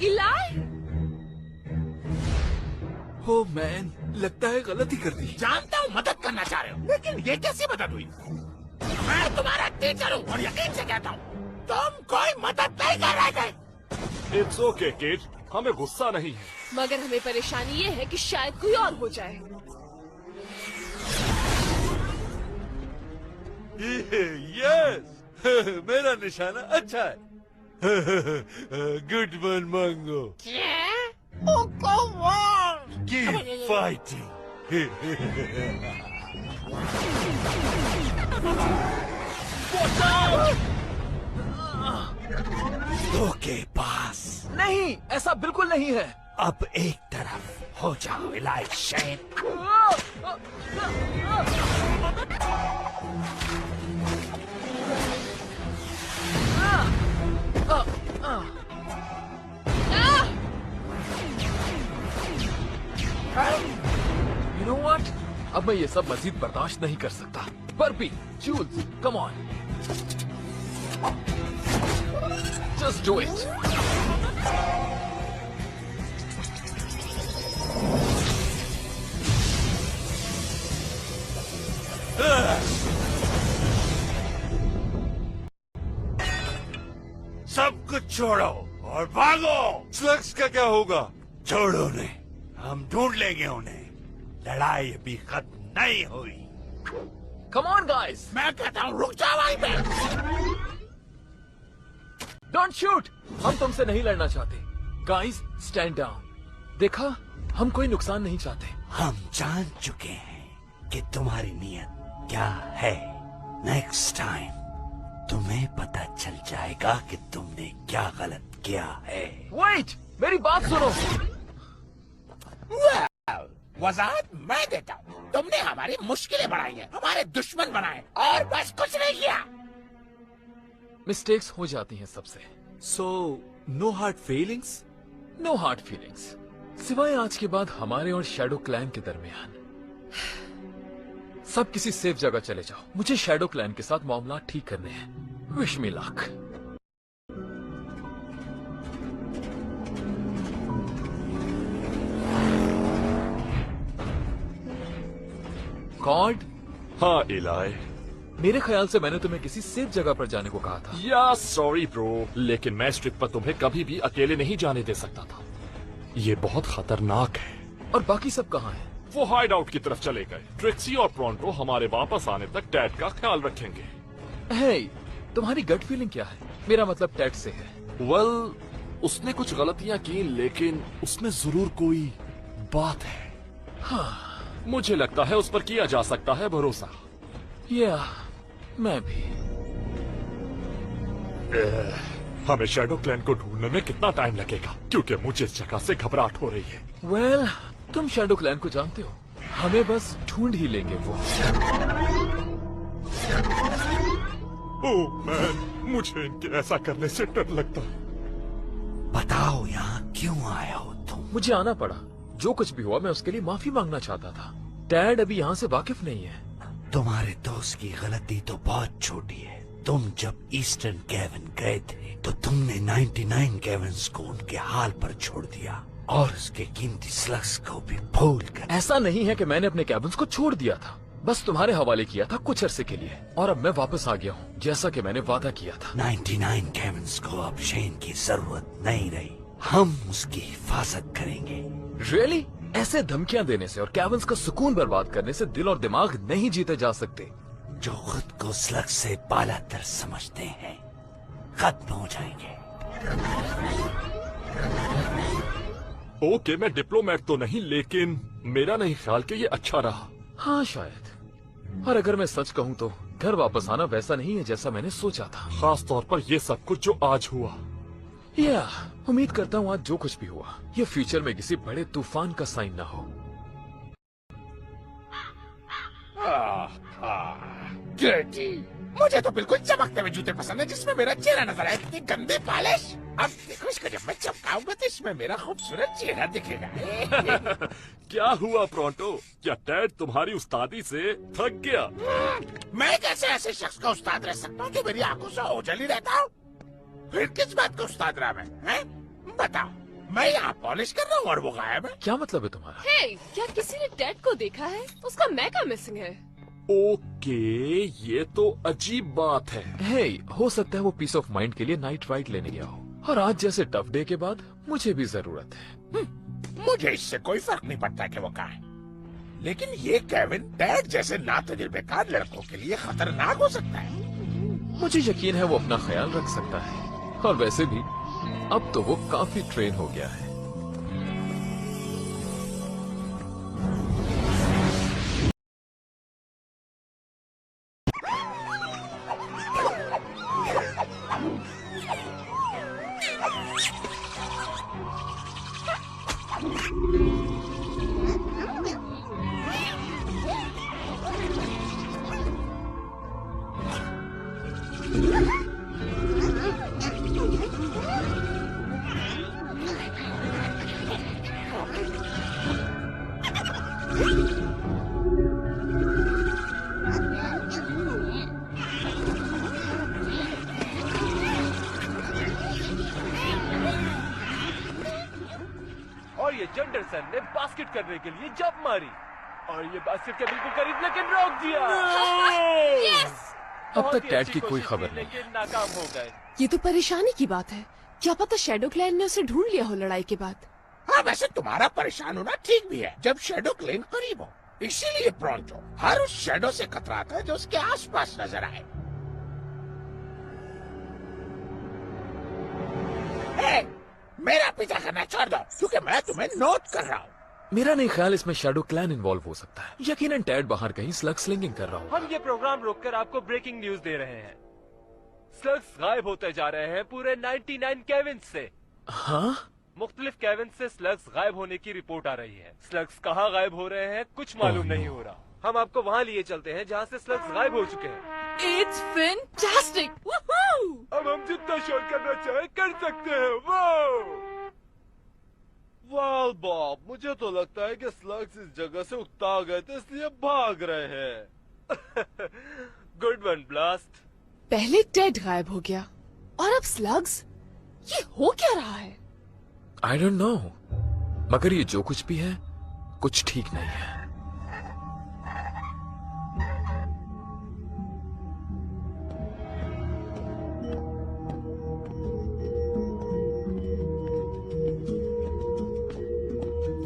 Speaker 4: Eli!
Speaker 1: Oh man, लगता है गलती कर दी।
Speaker 3: जानता हूँ मदद करना चाह रहे हो, लेकिन ये कैसी मदद हुई? मैं तुम्हारा टीचर हूँ और यकीन से कहता हूँ तुम कोई मदद नहीं कर रहे थे।
Speaker 5: इट्स ओके किड, हमें गुस्सा नहीं है।
Speaker 4: मगर हमें परेशानी ये है कि शायद कोई और हो जाए।
Speaker 6: यस, मेरा निशाना अच्छा है। गुड वन मांगो। Keep fighting. दो के पास
Speaker 2: नहीं, ऐसा बिल्कुल नहीं है।
Speaker 8: अब एक तरफ हो जाओ इलाई शेर।
Speaker 2: You know what? अब मैं ये सब मजीद बर्दाश्त नहीं कर सकता। Burpy, Joules, come on, just do it.
Speaker 6: सब कुछ छोड़ो और भागो। स्लग्स का क्या होगा? छोड़ो उन्हें, हम ढूंढ लेंगे उन्हें। लड़ाई अभी खत्म नहीं हुई।
Speaker 2: कम ऑन गाइस,
Speaker 3: मैं कहता हूँ रुक जाओ वहीं पे।
Speaker 2: Don't shoot. हम तुमसे नहीं लड़ना चाहते। Guys, stand down. देखा, हम कोई नुकसान नहीं चाहते।
Speaker 8: हम जान चुके हैं कि तुम्हारी नीयत क्या है। नेक्स्ट टाइम तुम्हें पता चल जाएगा कि तुमने क्या गलत किया है।
Speaker 2: वेट, मेरी बात सुनो।
Speaker 3: वजाहत मैं देता हूँ। तुमने हमारी मुश्किलें बढ़ाई हैं, हमारे दुश्मन बनाए और बस कुछ नहीं किया।
Speaker 2: मिस्टेक्स हो जाती हैं सबसे।
Speaker 1: So no hard feelings?
Speaker 2: No hard feelings, सिवाय आज के बाद हमारे और शैडो क्लैन के दरमियान। सब किसी सेफ जगह चले जाओ। मुझे शैडो क्लैन के साथ मामला ठीक करने हैं। Wish me luck. कॉर्ड?
Speaker 5: हाँ इलाई।
Speaker 2: मेरे ख्याल से मैंने तुम्हें किसी सेफ जगह पर जाने को कहा था।
Speaker 5: या सॉरी ब्रो, लेकिन मैं इस ट्रिप पर तुम्हें कभी भी अकेले नहीं जाने दे सकता था। ये बहुत खतरनाक है।
Speaker 2: और बाकी सब कहाँ हैं?
Speaker 5: वो हाइड आउट की तरफ चले गए। ट्रिक्सी और प्रोंटो हमारे वापस आने तक डैड का ख्याल रखेंगे।
Speaker 2: हे, तुम्हारी गट फीलिंग क्या है? मेरा मतलब टैट से है।
Speaker 5: वेल, उसने कुछ गलतियां की, लेकिन उसमें जरूर कोई बात है।
Speaker 2: हाँ,
Speaker 5: मुझे लगता है उस पर किया जा सकता है भरोसा।
Speaker 2: या मैं भी।
Speaker 5: हमें शैडो क्लैन को ढूंढने में कितना टाइम लगेगा? क्योंकि मुझे इस जगह से घबराहट हो रही है।
Speaker 2: वेल, तुम शैडो क्लैन को जानते हो, हमें बस ढूंढ ही लेंगे वो।
Speaker 5: ओह मैन, मुझे इनके ऐसा करने से डर लगता है।
Speaker 8: बताओ यहाँ क्यों आए हो तुम?
Speaker 2: मुझे आना पड़ा। जो कुछ भी हुआ मैं उसके लिए माफी मांगना चाहता था। डैड अभी यहाँ से वाकिफ नहीं है।
Speaker 8: तुम्हारे दोस्त की गलती तो बहुत छोटी है। तुम जब ईस्टर्न केविन गए थे तो तुमने 99 केविन्स को उनके हाल पर छोड़ दिया और उसके कीमती स्लग्स को भी भूल कर।
Speaker 2: ऐसा नहीं है कि मैंने अपने कैबिन्स को छोड़ दिया था, बस तुम्हारे हवाले किया था कुछ अरसे के लिए, और अब मैं वापस आ गया हूँ जैसा कि मैंने वादा किया था।
Speaker 8: 99 केविन्स को अब शेन की जरूरत नहीं रही। हम उसकी हिफाजत करेंगे।
Speaker 2: रियली? ऐसे धमकियां देने से और कैबिन्स का सुकून बर्बाद करने से दिल और दिमाग नहीं जीते जा सकते।
Speaker 8: जो खुद को स्लग से बालातर समझते हैं खत्म हो जाएंगे।
Speaker 5: ओके, मैं डिप्लोमेट तो नहीं, लेकिन मेरा नहीं ख्याल कि ये अच्छा रहा।
Speaker 2: हाँ शायद। और अगर मैं सच कहूँ तो घर वापस आना वैसा नहीं है जैसा मैंने सोचा था।
Speaker 5: खास तौर पर ये सब कुछ जो आज हुआ।
Speaker 2: या उम्मीद करता हूँ आज जो कुछ भी हुआ ये फ्यूचर में किसी बड़े तूफान का साइन ना हो।
Speaker 3: डर्टी। मुझे तो बिल्कुल चमकते हुए जूते पसंद है जिसमें मेरा चेहरा नजर आए। इतनी गंदे पॉलिश। अब देखो इसको, जब मैं चमकाऊंगा तो इसमें मेरा खूबसूरत चेहरा दिखेगा।
Speaker 5: क्या हुआ प्रोंटो? क्या डैड तुम्हारी उस्तादी से थक गया?
Speaker 3: मैं कैसे ऐसे शख्स का उस्ताद रह सकता हूँ जो मेरी आंखों से ओझल ही रहता हूँ? फिर किस बात का उस्ताद रहा मैं? बताओ, मैं यहाँ पॉलिश कर रहा हूँ और वो गायब है।
Speaker 2: क्या मतलब है तुम्हारा?
Speaker 4: हे, क्या किसी ने डैड को देखा है? उसका मैका मिसिंग है।
Speaker 5: ओके, ये तो अजीब बात है।
Speaker 2: हे, हो सकता है वो पीस ऑफ माइंड के लिए नाइट राइड लेने गया हो, और आज जैसे टफ डे के बाद मुझे भी जरूरत है।
Speaker 3: मुझे इससे कोई फर्क नहीं पड़ता कि वो कहाँ है, लेकिन ये केविन डैड जैसे नातजुर्बेकार लड़कों के लिए खतरनाक हो सकता है।
Speaker 2: मुझे यकीन है वो अपना ख्याल रख सकता है, और वैसे भी अब तो वो काफी ट्रेन हो गया है।
Speaker 10: और ये जेंडरसन ने बास्केट करने के लिए जंप मारी और ये बास्केट के बिल्कुल करीब, लेकिन रोक दिया।
Speaker 2: अब तक डैड की कोई खबर नहीं,
Speaker 10: लेकिन नाकाम हो गए।
Speaker 4: ये तो परेशानी की बात है। क्या पता शैडो क्लैन ने उसे ढूंढ लिया हो लड़ाई के बाद।
Speaker 3: हाँ, वैसे तुम्हारा परेशान होना ठीक भी है जब शैडो क्लेन करीब हो। इसीलिए प्रोंटो हर उस शैडो से कतराता है जो उसके आसपास नजर आए। मेरा पीछा करना छोड़ दो, क्योंकि मैं तुम्हें नोट कर रहा हूँ।
Speaker 2: मेरा नहीं ख्याल इसमें शैडो क्लैन इन्वॉल्व हो सकता है। यकीनन डैड बाहर कहीं स्लग स्लिंगिंग कर रहा हो।
Speaker 10: हम ये प्रोग्राम रोककर आपको ब्रेकिंग न्यूज दे रहे हैं। स्लग्स गायब होते जा रहे हैं पूरे 99 केविन से।
Speaker 2: हाँ?
Speaker 10: मुख्तलिफ केविन से स्लग्स गायब होने की रिपोर्ट आ रही है। स्लग्स कहाँ गायब हो रहे हैं कुछ मालूम नहीं हो रहा। हम आपको वहाँ लिए चलते हैं जहाँ से स्लग्स गायब हो चुके हैं।
Speaker 4: It's fantastic! Woohoo!
Speaker 10: अब हम जितना शोर करना चाहे कर सकते हैं। वाह बॉब, मुझे तो लगता है कि स्लग्स इस जगह से उकता गए थे इसलिए भाग रहे हैं। Good one blast.
Speaker 4: पहले टेड गायब हो गया और अब स्लग्स। ये हो क्या रहा है?
Speaker 2: आई डोंट नो, मगर ये जो कुछ भी है कुछ ठीक नहीं है।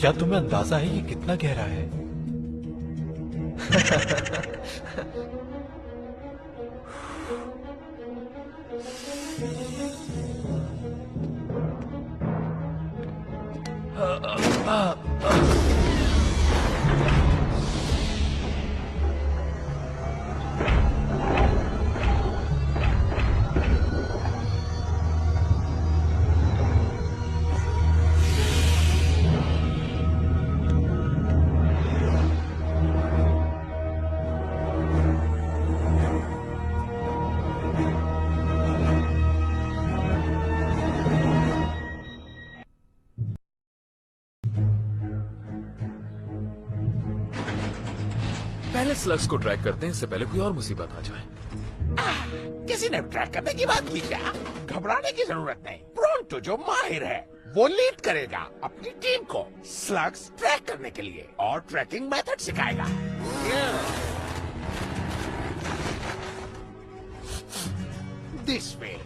Speaker 1: क्या तुम्हें अंदाजा है ये कितना गहरा है?
Speaker 2: पहले स्लग्स को ट्रैक करते हैं, इससे पहले कोई और मुसीबत आ जाए।
Speaker 3: किसी ने ट्रैक करने की बात की क्या? घबराने की जरूरत नहीं। प्रोंटो जो माहिर है वो लीड करेगा अपनी टीम को स्लग्स ट्रैक करने के लिए और ट्रैकिंग मेथड सिखाएगा। This way.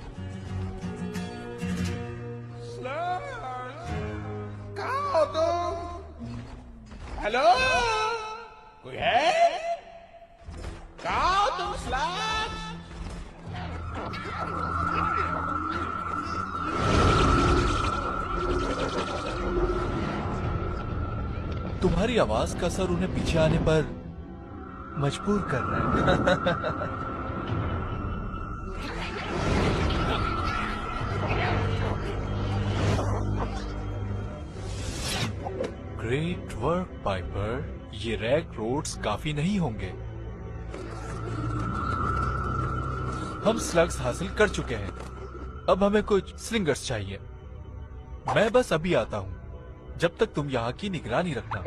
Speaker 3: कहाँ हो तुम? हेलो, कोई है? कहाँ हो तुम स्लग्स?
Speaker 1: तुम्हारी आवाज का असर उन्हें पीछे आने पर मजबूर कर रहा है। Great work Piper. ये रैग रोड्स काफी नहीं होंगे। हम स्लग्स हासिल कर चुके हैं, अब हमें कुछ स्लिंगर्स चाहिए। मैं बस अभी आता हूँ, जब तक तुम यहाँ की निगरानी रखना।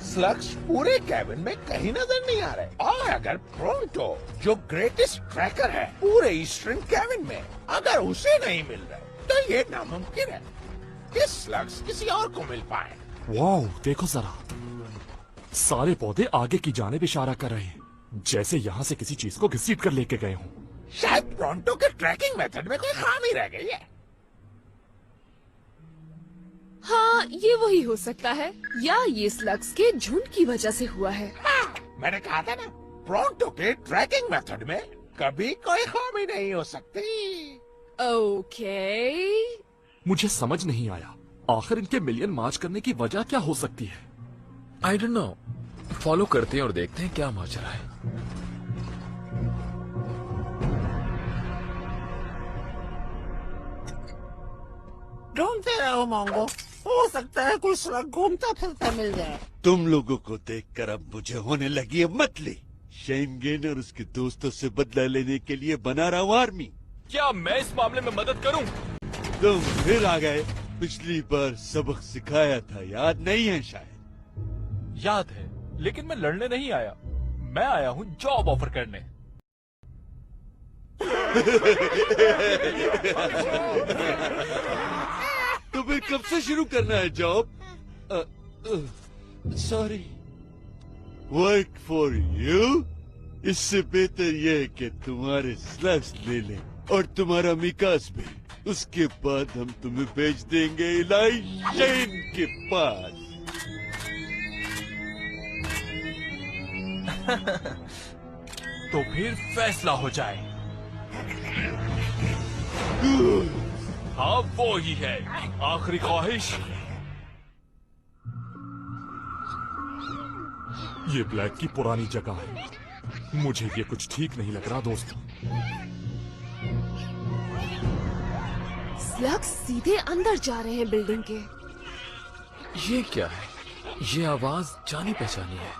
Speaker 3: स्लग्स पूरे कैबिन में कहीं नजर नहीं आ रहे, और अगर प्रोंटो जो ग्रेटेस्ट ट्रैकर है पूरे ईस्टर्न कैबिन में, अगर उसे नहीं मिल रहे तो ये नामुमकिन है कि स्लग्स किसी और को मिल पाए।
Speaker 5: वाओ, देखो जरा, सारे पौधे आगे की जानिब इशारा कर रहे हैं, जैसे यहाँ से किसी चीज को घसीट कर लेके गए हों।
Speaker 3: शायद प्रोंटो के ट्रैकिंग मेथड में कोई खामी रह गई है।
Speaker 4: हाँ, ये वही हो सकता है, या ये स्लग्स के झुंड की वजह से हुआ है।
Speaker 3: हाँ, मैंने कहा था ना, प्रोंटो के ट्रैकिंग मेथड में कभी कोई खामी नहीं हो सकती।
Speaker 4: ओके।
Speaker 5: मुझे समझ नहीं आया, आखिर इनके मिलियन मार्च करने की वजह क्या हो सकती है?
Speaker 2: I don't know. फॉलो करते हैं और देखते हैं क्या माजरा है।
Speaker 3: ढूंढते रहो मोंगो, हो सकता है कोई स्लग घूमता फिरता मिल जाए।
Speaker 8: तुम लोगों को देखकर अब मुझे होने लगी है मतली। शेंगेन और उसके दोस्तों से बदला लेने के लिए बना रहा हूँ आर्मी।
Speaker 2: क्या मैं इस मामले में मदद करूं?
Speaker 8: तुम फिर आ गए। पिछली बार सबक सिखाया था, याद नहीं है शायद?
Speaker 1: याद है, लेकिन मैं लड़ने नहीं आया, मैं आया हूँ जॉब ऑफर करने।
Speaker 8: तो फिर कब से शुरू करना है job? Sorry, work for you. इससे बेहतर यह है कि तुम्हारे स्लग्स ले लें और तुम्हारा मिकास भी। उसके बाद हम तुम्हें भेज देंगे इलाई शेन के पास।
Speaker 1: तो फिर फैसला हो जाए। हाँ, वो ही है, आखिरी ख्वाहिश।
Speaker 5: ये ब्लैक की पुरानी जगह है, मुझे ये कुछ ठीक नहीं लग रहा दोस्त।
Speaker 4: स्लग्स सीधे अंदर जा रहे हैं बिल्डिंग के।
Speaker 2: ये क्या है? ये आवाज जानी पहचानी है।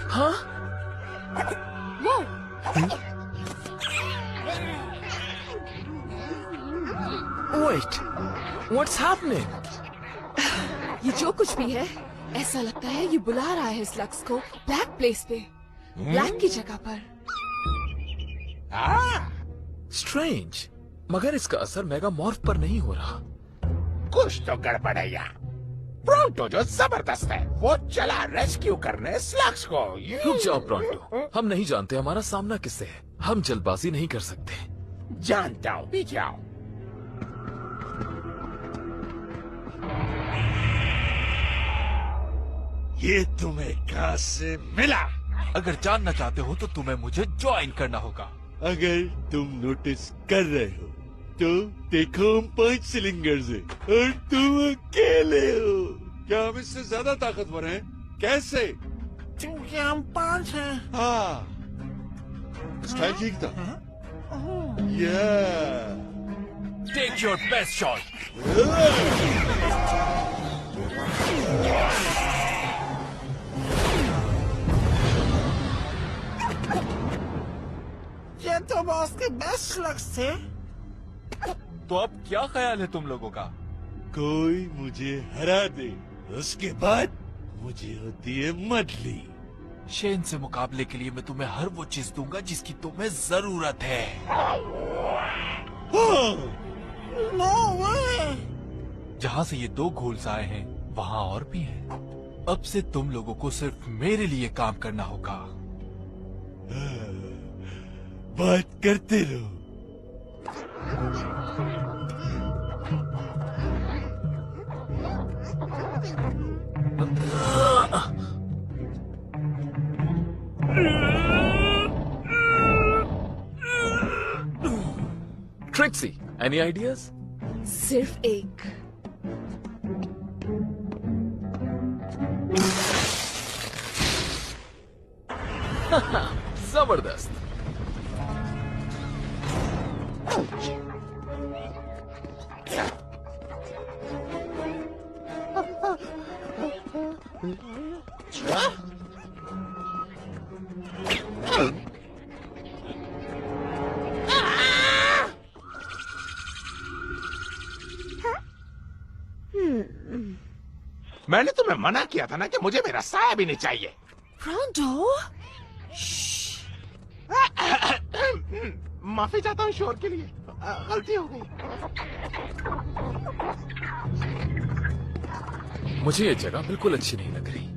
Speaker 2: हाँ?
Speaker 4: वो
Speaker 2: Wait, what's happening?
Speaker 4: ये जो कुछ भी है, ऐसा लगता है ये बुला रहा है स्लग्स को ब्लैक प्लेस पे, ब्लैक की जगह पर।
Speaker 2: Strange, मगर इसका असर मेगा मॉर्फ पर नहीं हो रहा।
Speaker 3: कुछ तो गड़बड़ है यहाँ। प्रोंटो जो जबरदस्त है, वो चला रेस्क्यू करने स्लग्स को।
Speaker 2: रुक जाओ प्रोंटो, हम नहीं जानते हमारा सामना किससे है, हम जल्दबाजी नहीं कर सकते।
Speaker 3: जानता हूँ, पीछे आओ।
Speaker 6: ये तुम्हें कहाँ से मिला?
Speaker 1: अगर जानना चाहते हो तो तुम्हें मुझे ज्वाइन करना होगा।
Speaker 6: अगर तुम नोटिस कर रहे हो तो देखो हम 5 सिलिंडर्स हैं और तुम अकेले हो। क्या हम इससे ज्यादा ताकतवर हैं? कैसे?
Speaker 3: क्योंकि हम 5 हैं।
Speaker 6: हाँ, स्टाइल ठीक था। या
Speaker 1: टेक योर बेस्ट शॉट।
Speaker 3: ये तो बॉस के बेस्ट लक्स थे।
Speaker 1: तो अब क्या ख्याल है तुम लोगों का?
Speaker 6: कोई मुझे हरा दे, उसके बाद मुझे होती है मडली।
Speaker 1: शेन से मुकाबले के लिए मैं तुम्हें हर वो चीज दूंगा जिसकी तुम्हें जरूरत है।
Speaker 3: नो वे।
Speaker 1: जहाँ से ये 2 घोल्स आए हैं वहाँ और भी हैं। अब से तुम लोगों को सिर्फ मेरे लिए काम करना होगा।
Speaker 6: बात करते रहो।
Speaker 2: Trixie, any ideas?
Speaker 4: सिर्फ एक।
Speaker 2: जबरदस्त।
Speaker 3: मैंने तुम्हें मना किया था ना कि मुझे मेरा साया भी नहीं चाहिए।
Speaker 4: प्रॉन्टो,
Speaker 3: माफी चाहता हूँ शोर के लिए, गलती हो गई।
Speaker 2: मुझे ये जगह बिल्कुल अच्छी नहीं लग रही।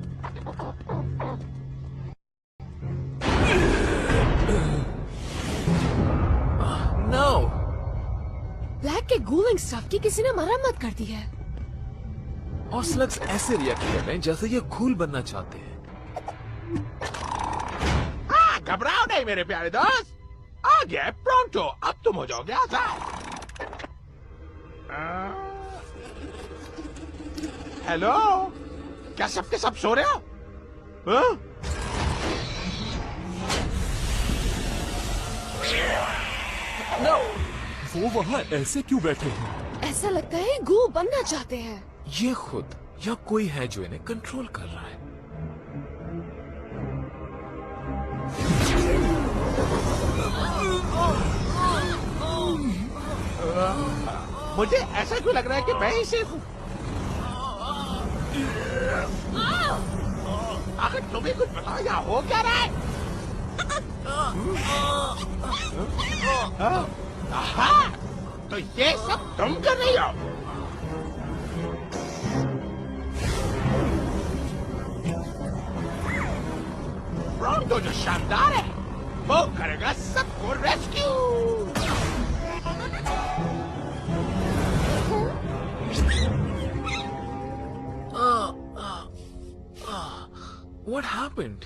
Speaker 2: नो।
Speaker 4: ब्लैक के गूलिंग स्टफ की किसी ने मरम्मत कर दी है।
Speaker 2: और स्लग्स ऐसे रिएक्ट कर रहे हैं जैसे ये घूल बनना चाहते हैं।
Speaker 3: घबराओ नहीं मेरे प्यारे दोस्त, आ गया है प्रॉन्टो। अब तुम हो जाओगे आजाद। हेलो, क्या सबके सब सो रहे हो? हाँ?
Speaker 2: नो।
Speaker 5: वो वहाँ ऐसे क्यों बैठे हैं?
Speaker 4: ऐसा लगता है गू बनना चाहते हैं।
Speaker 2: ये खुद या कोई है जो इन्हें कंट्रोल कर रहा है।
Speaker 3: मुझे ऐसा क्यों लग रहा है कि मैं ही सिर्फ हूँ? आखिर तुम्हें कुछ बताओ, यहाँ हो क्या रहा है? आहा, तो ये सब तुम कर रही हो? प्रॉन्टो जो शानदार है वो करेगा सबको रेस्क्यू।
Speaker 2: What happened?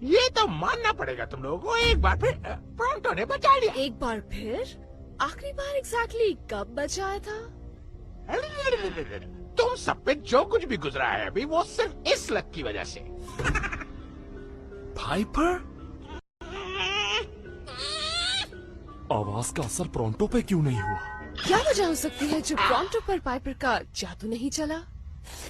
Speaker 3: ये तो मानना पड़ेगा तुम लोगों को, एक बार फिर प्रॉन्टो ने बचा लिया।
Speaker 4: एक बार फिर? आखिरी बार एग्जैक्टली कब बचाया था?
Speaker 3: तुम सब पे जो कुछ भी गुजरा है अभी, वो सिर्फ इस लक की वजह से।
Speaker 2: पाइपर?
Speaker 5: आवाज का असर प्रॉन्टो पे क्यों नहीं हुआ?
Speaker 4: क्या वजह हो सकती है जो प्रॉन्टो पर पाइपर का जादू नहीं चला?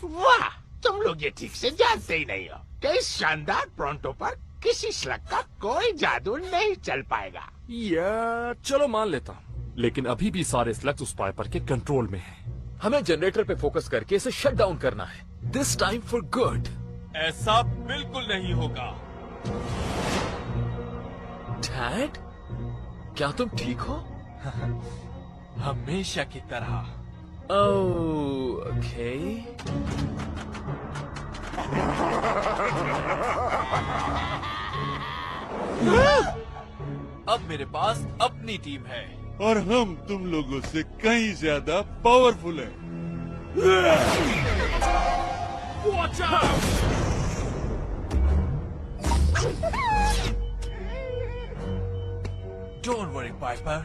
Speaker 3: वाह, तुम लोग ये ठीक से जानते ही नहीं हो कि इस शानदार प्रॉन्टो पर किसी स्लग का कोई जादू नहीं चल पाएगा।
Speaker 5: या चलो मान लेता हूँ, लेकिन अभी भी सारे स्लग्स उस पाइपर के कंट्रोल में हैं।
Speaker 2: हमें जनरेटर पे फोकस करके इसे शट डाउन करना है, दिस टाइम फॉर गुड।
Speaker 1: ऐसा बिल्कुल नहीं होगा।
Speaker 2: डैड, क्या तुम ठीक हो?
Speaker 1: हमेशा की तरह।
Speaker 2: ओके।
Speaker 1: अब मेरे पास अपनी टीम है
Speaker 6: और हम तुम लोगों से कहीं ज्यादा पावरफुल हैं।
Speaker 1: Watch out! Don't worry Piper,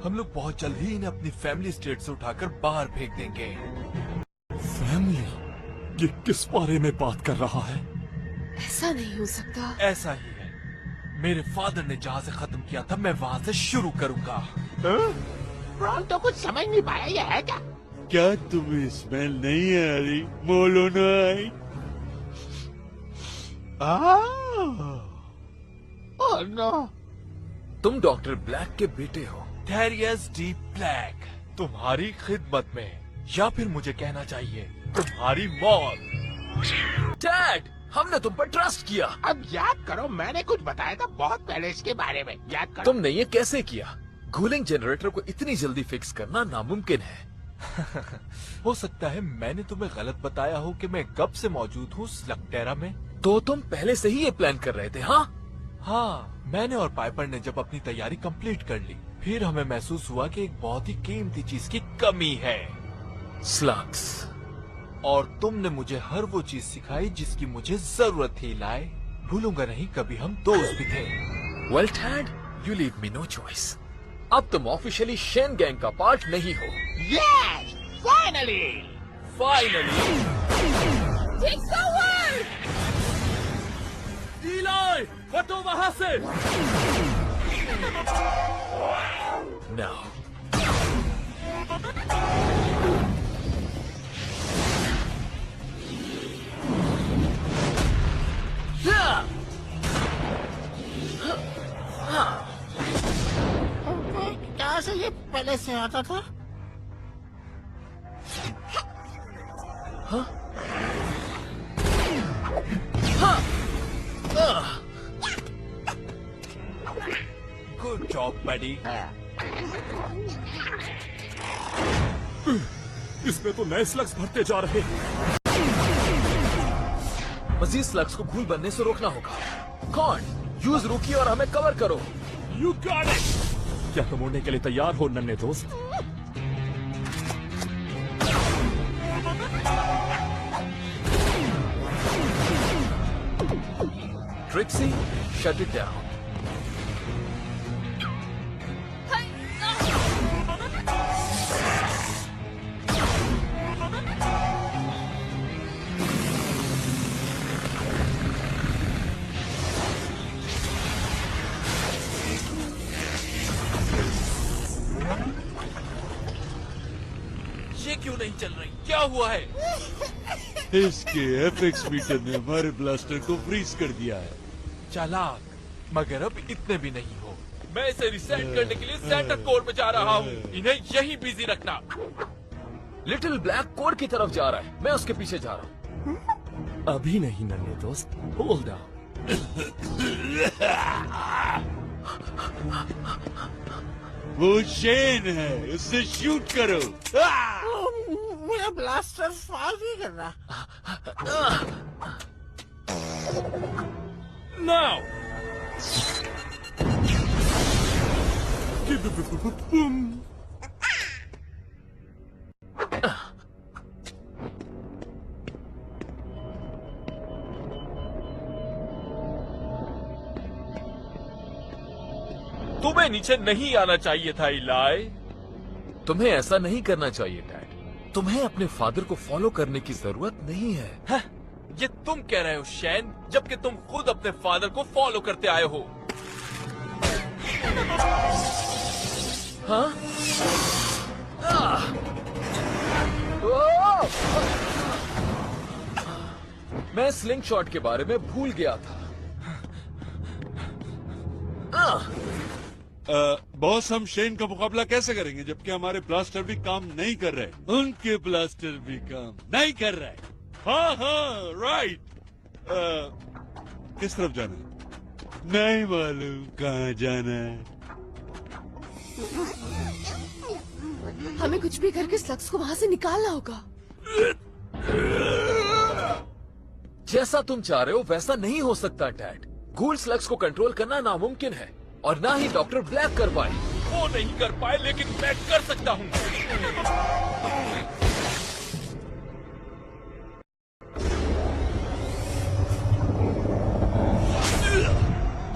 Speaker 1: हम लोग बहुत जल्द ही इन्हें अपनी फैमिली स्टेट से उठाकर बाहर फेंक देंगे।
Speaker 5: फैमिली? ये किस बारे में बात कर रहा है?
Speaker 4: ऐसा नहीं हो सकता।
Speaker 1: ऐसा ही है, मेरे फादर ने जहाँ से खत्म किया था मैं वहाँ से शुरू करूँगा।
Speaker 3: रॉन तो कुछ समझ नहीं पाया, ये है क्या?
Speaker 8: क्या तुम्हें स्मेल नहीं आ रही मोलोनाइट?
Speaker 3: Oh no.
Speaker 2: तुम डॉक्टर ब्लैक के बेटे हो।
Speaker 1: थेरियस डी ब्लैक, तुम्हारी खिदमत में, या फिर मुझे कहना चाहिए तुम्हारी मौत।
Speaker 2: डैड, हमने तुम पर ट्रस्ट किया।
Speaker 3: अब याद करो, मैंने कुछ बताया था बहुत पहले इसके बारे में, याद करो।
Speaker 2: तुमने ये कैसे किया? कूलिंग जनरेटर को इतनी जल्दी फिक्स करना नामुमकिन है।
Speaker 1: हो सकता है मैंने तुम्हें गलत बताया हो कि मैं कब से मौजूद हूँ स्लगटेरा में।
Speaker 2: तो तुम पहले से ही ये प्लान कर रहे थे? हाँ
Speaker 1: हाँ, मैंने और पाइपर ने जब अपनी तैयारी कंप्लीट कर ली, फिर हमें महसूस हुआ कि एक बहुत ही कीमती चीज की कमी है।
Speaker 2: स्लग्स।
Speaker 1: और तुमने मुझे हर वो चीज सिखाई जिसकी मुझे जरूरत थी इलाई। भूलूंगा नहीं, कभी हम दोस्त भी थे।
Speaker 2: Well dad, you leave me no choice. अब तुम ऑफिशियली शेन गैंग का पार्ट नहीं हो।
Speaker 3: Yes, finally.
Speaker 5: इलाई, हटो वहाँ से!
Speaker 2: नाउ
Speaker 3: क्या से ये पहले से आता था?
Speaker 1: गुड जॉब बडी।
Speaker 5: इसमें तो नए स्लग्स भरते जा रहे हैं।
Speaker 2: मजीद स्लग्स को घूल बनने से रोकना होगा। कौन? यूज रूकी और हमें कवर करो।
Speaker 5: You got it! क्या तुम उड़ने के लिए तैयार हो नन्हे दोस्त?
Speaker 2: Trixie, shut it down.
Speaker 1: ये क्यों नहीं चल रही? क्या हुआ है?
Speaker 8: इसके एफएक्स मीटर ने हमारे ब्लास्टर को फ्रीज कर दिया है।
Speaker 1: चालाक, मगर अब इतने भी नहीं हो। मैं इसे रिसेट करने के लिए सेंटर कोर में जा रहा हूँ। इन्हें यहीं बिजी रखना।
Speaker 2: लिटिल ब्लैक कोर की तरफ जा रहा है, मैं उसके पीछे जा रहा हूँ।
Speaker 5: अभी नहीं नन्हे दोस्त, होल्ड डाउन।
Speaker 8: वो शेन है, उससे शूट करो।
Speaker 3: मेरा ब्लास्टर फायर नहीं कर रहा।
Speaker 5: Now!
Speaker 1: तुम्हें नीचे नहीं आना चाहिए था इलाई।
Speaker 2: तुम्हें ऐसा नहीं करना चाहिए डैड। तुम्हें अपने फादर को फॉलो करने की जरूरत नहीं है।
Speaker 1: हाँ, ये तुम कह रहे हो शैन, जबकि तुम खुद अपने फादर को फॉलो करते आए हो।
Speaker 2: हाँ? मैं स्लिंग शॉट के बारे में भूल गया था।
Speaker 8: बॉस, हम शेन का मुकाबला कैसे करेंगे जबकि हमारे ब्लास्टर भी काम नहीं कर रहे? उनके ब्लास्टर भी काम नहीं कर रहे। हाँ हाँ, राइट। किस तरफ जाना है? नहीं मालूम कहाँ जाना है।
Speaker 4: हमें कुछ भी करके स्लग्स को वहाँ से निकालना होगा।
Speaker 2: जैसा तुम चाह रहे हो वैसा नहीं हो सकता डैड। गूल स्लग्स को कंट्रोल करना नामुमकिन है और ना ही डॉक्टर ब्लैक कर पाए।
Speaker 1: वो नहीं कर पाए, लेकिन मैं कर सकता हूँ।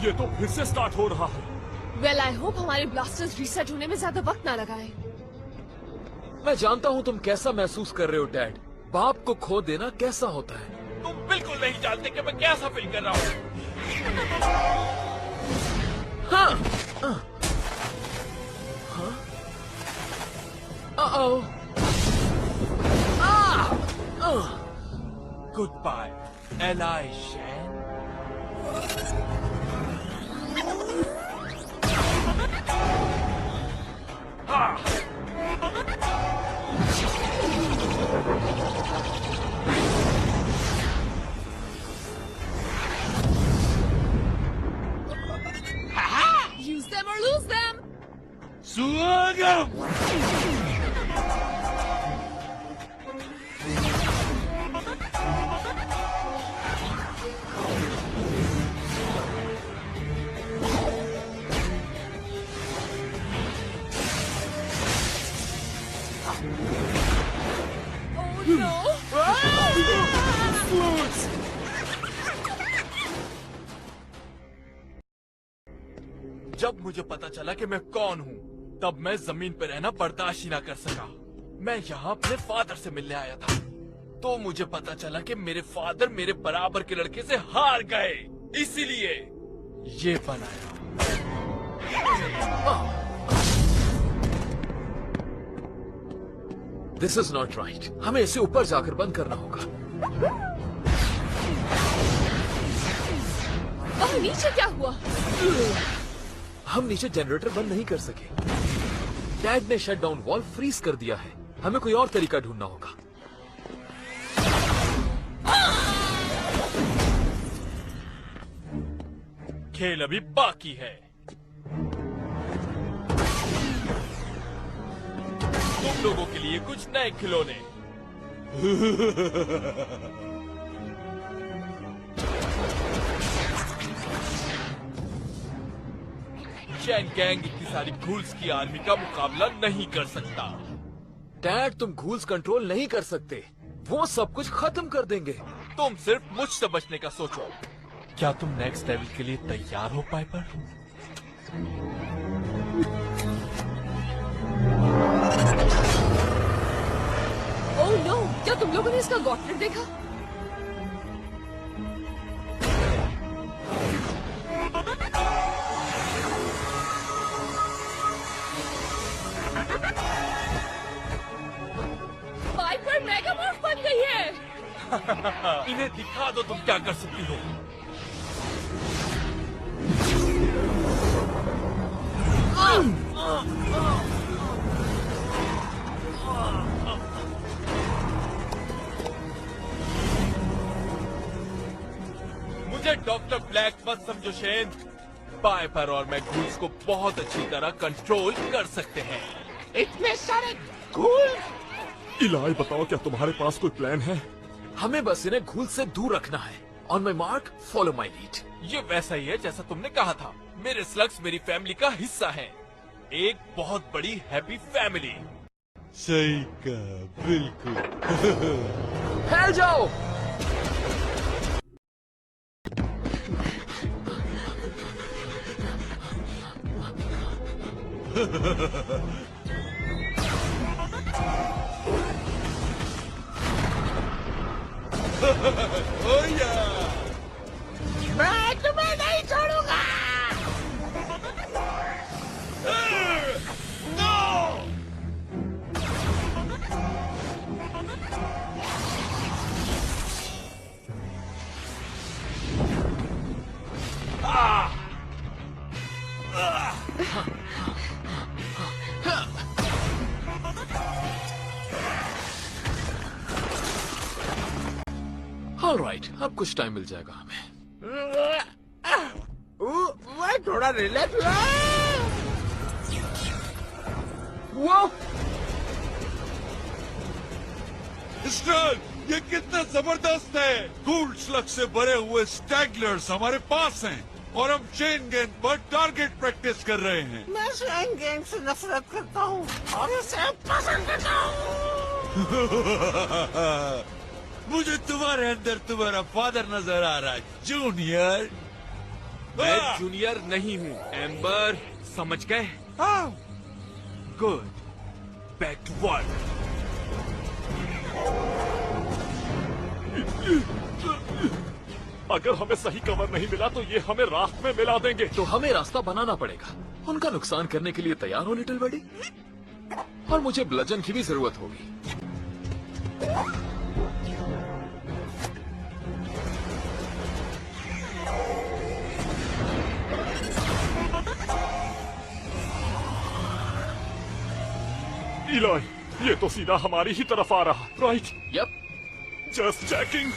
Speaker 5: ये तो फिर से स्टार्ट हो रहा है।
Speaker 4: वेल आई होप हमारे ब्लास्टर्स रीसेट होने में ज्यादा वक्त ना लगाए।
Speaker 2: मैं जानता हूँ तुम कैसा महसूस कर रहे हो डैड। बाप को खो देना कैसा होता है।
Speaker 3: तुम बिल्कुल नहीं जानते कि मैं कैसा फील कर रहा हूँ।
Speaker 2: हाँ
Speaker 1: goodbye Eli Shane.
Speaker 4: Use them or lose them.
Speaker 6: सुअगम!
Speaker 1: जब मुझे पता चला कि मैं कौन हूँ, तब मैं जमीन पर रहना बर्दाश्त ही ना कर सका। मैं यहाँ अपने फादर से मिलने आया था, तो मुझे पता चला कि मेरे फादर मेरे बराबर के लड़के से हार गए, इसीलिए ये बनाया।
Speaker 2: This is not right. हमें इसे ऊपर जाकर बंद करना होगा।
Speaker 4: वहाँ नीचे क्या हुआ?
Speaker 2: हम नीचे जनरेटर बंद नहीं कर सके। डैड ने शट डाउन वॉल्व फ्रीज कर दिया है। हमें कोई और तरीका ढूंढना होगा।
Speaker 1: खेल अभी बाकी है। तुम लोगों के लिए कुछ नए खिलौने। चैन गैंग इतनी सारी घूल्स की आर्मी का मुकाबला नहीं कर सकता।
Speaker 2: डैड तुम घूल्स कंट्रोल नहीं कर सकते। वो सब कुछ खत्म कर देंगे।
Speaker 1: तुम सिर्फ मुझसे बचने का सोचो। क्या तुम नेक्स्ट लेवल के लिए तैयार हो पाइपर?
Speaker 4: ओह नो, क्या तुम लोगों ने इसका गॉटलेट देखा? पाइपर मेगामॉर्फ बन गई है।
Speaker 1: इन्हें दिखा दो तुम क्या कर सकती हो। मुझे डॉक्टर ब्लैक मत समझो शेन। पाइपर और मैं घूल्स को बहुत अच्छी तरह कंट्रोल कर सकते हैं।
Speaker 3: इतने सारे घूल।
Speaker 5: इलाई बताओ, क्या तुम्हारे पास कोई प्लान है?
Speaker 2: हमें बस इन्हें घूल से दूर रखना है। On my mark, follow my lead.
Speaker 1: ये वैसा ही है जैसा तुमने कहा था। मेरे स्लग्स मेरी फैमिली का हिस्सा हैं। एक बहुत बड़ी हैप्पी फैमिली।
Speaker 6: सही कहा, बिल्कुल।
Speaker 2: फैल जाओ।
Speaker 3: मैं तुम्हें नहीं छोड़ूंगा।
Speaker 2: ऑलराइट, अब कुछ टाइम मिल जाएगा हमें।
Speaker 3: मैं थोड़ा रिलैक्स।
Speaker 2: वो
Speaker 6: स्टर्न, ये कितना जबरदस्त है। कूल स्लग से भरे हुए स्टैगलर्स हमारे पास हैं और हम चेन गैंग पर टारगेट प्रैक्टिस कर रहे हैं।
Speaker 3: मैं चेन गैंग से नफरत करता हूँ और इसे पसंद करता हूँ।
Speaker 6: मुझे तुम्हारे अंदर तुम्हारा फादर नजर आ रहा है, जूनियर।
Speaker 2: मैं जूनियर नहीं हूँ एम्बर, समझ गए?
Speaker 1: Good, back to work.
Speaker 5: अगर हमें सही कवर नहीं मिला तो ये हमें रात में मिला देंगे।
Speaker 2: तो हमें रास्ता बनाना पड़ेगा, उनका नुकसान करने के लिए तैयार हो लिटिल बडी। और मुझे ब्लजन की भी जरूरत होगी।
Speaker 5: इलाही, ये तो सीधा हमारी ही तरफ आ रहा। Right,
Speaker 2: yup,
Speaker 5: just checking.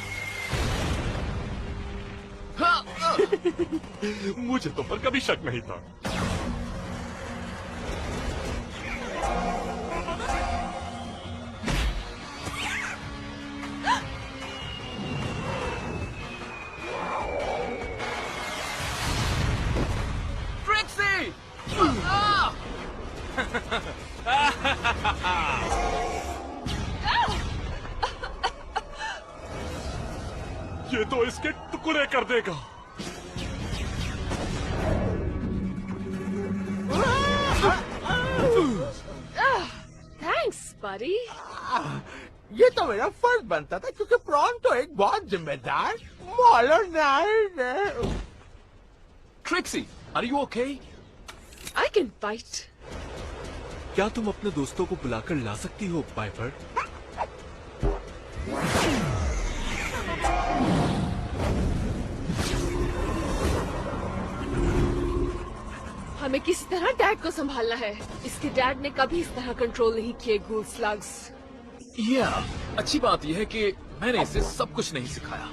Speaker 5: मुझे तो पर कभी शक नहीं था।
Speaker 2: ट्रिक्सी!
Speaker 5: ये तो इसके टुकड़े कर देगा।
Speaker 4: थैंक्स बडी।
Speaker 3: ये तो मेरा फर्ज बनता था, क्योंकि प्रॉन तो एक बहुत जिम्मेदार मॉडर्नाइज्ड है।
Speaker 2: Trixie, are you okay?
Speaker 4: I can fight.
Speaker 1: क्या तुम अपने दोस्तों को बुलाकर ला सकती हो पाइपर?
Speaker 4: हमें किसी तरह डैड को संभालना है। इसके डैड ने कभी इस तरह कंट्रोल नहीं किए गूल स्लग्स।
Speaker 2: या, अच्छी बात यह है कि मैंने इसे सब कुछ नहीं सिखाया।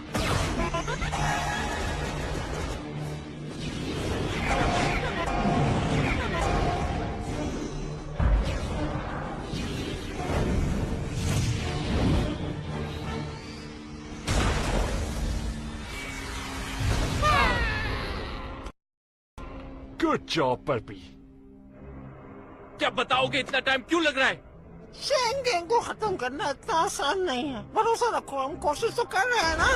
Speaker 5: गुड जॉब परपी।
Speaker 10: क्या बताओगे, इतना टाइम क्यों लग रहा है?
Speaker 3: शेन गैंग को खत्म करना इतना आसान नहीं है। भरोसा रखो, हम कोशिश तो कर रहे हैं ना।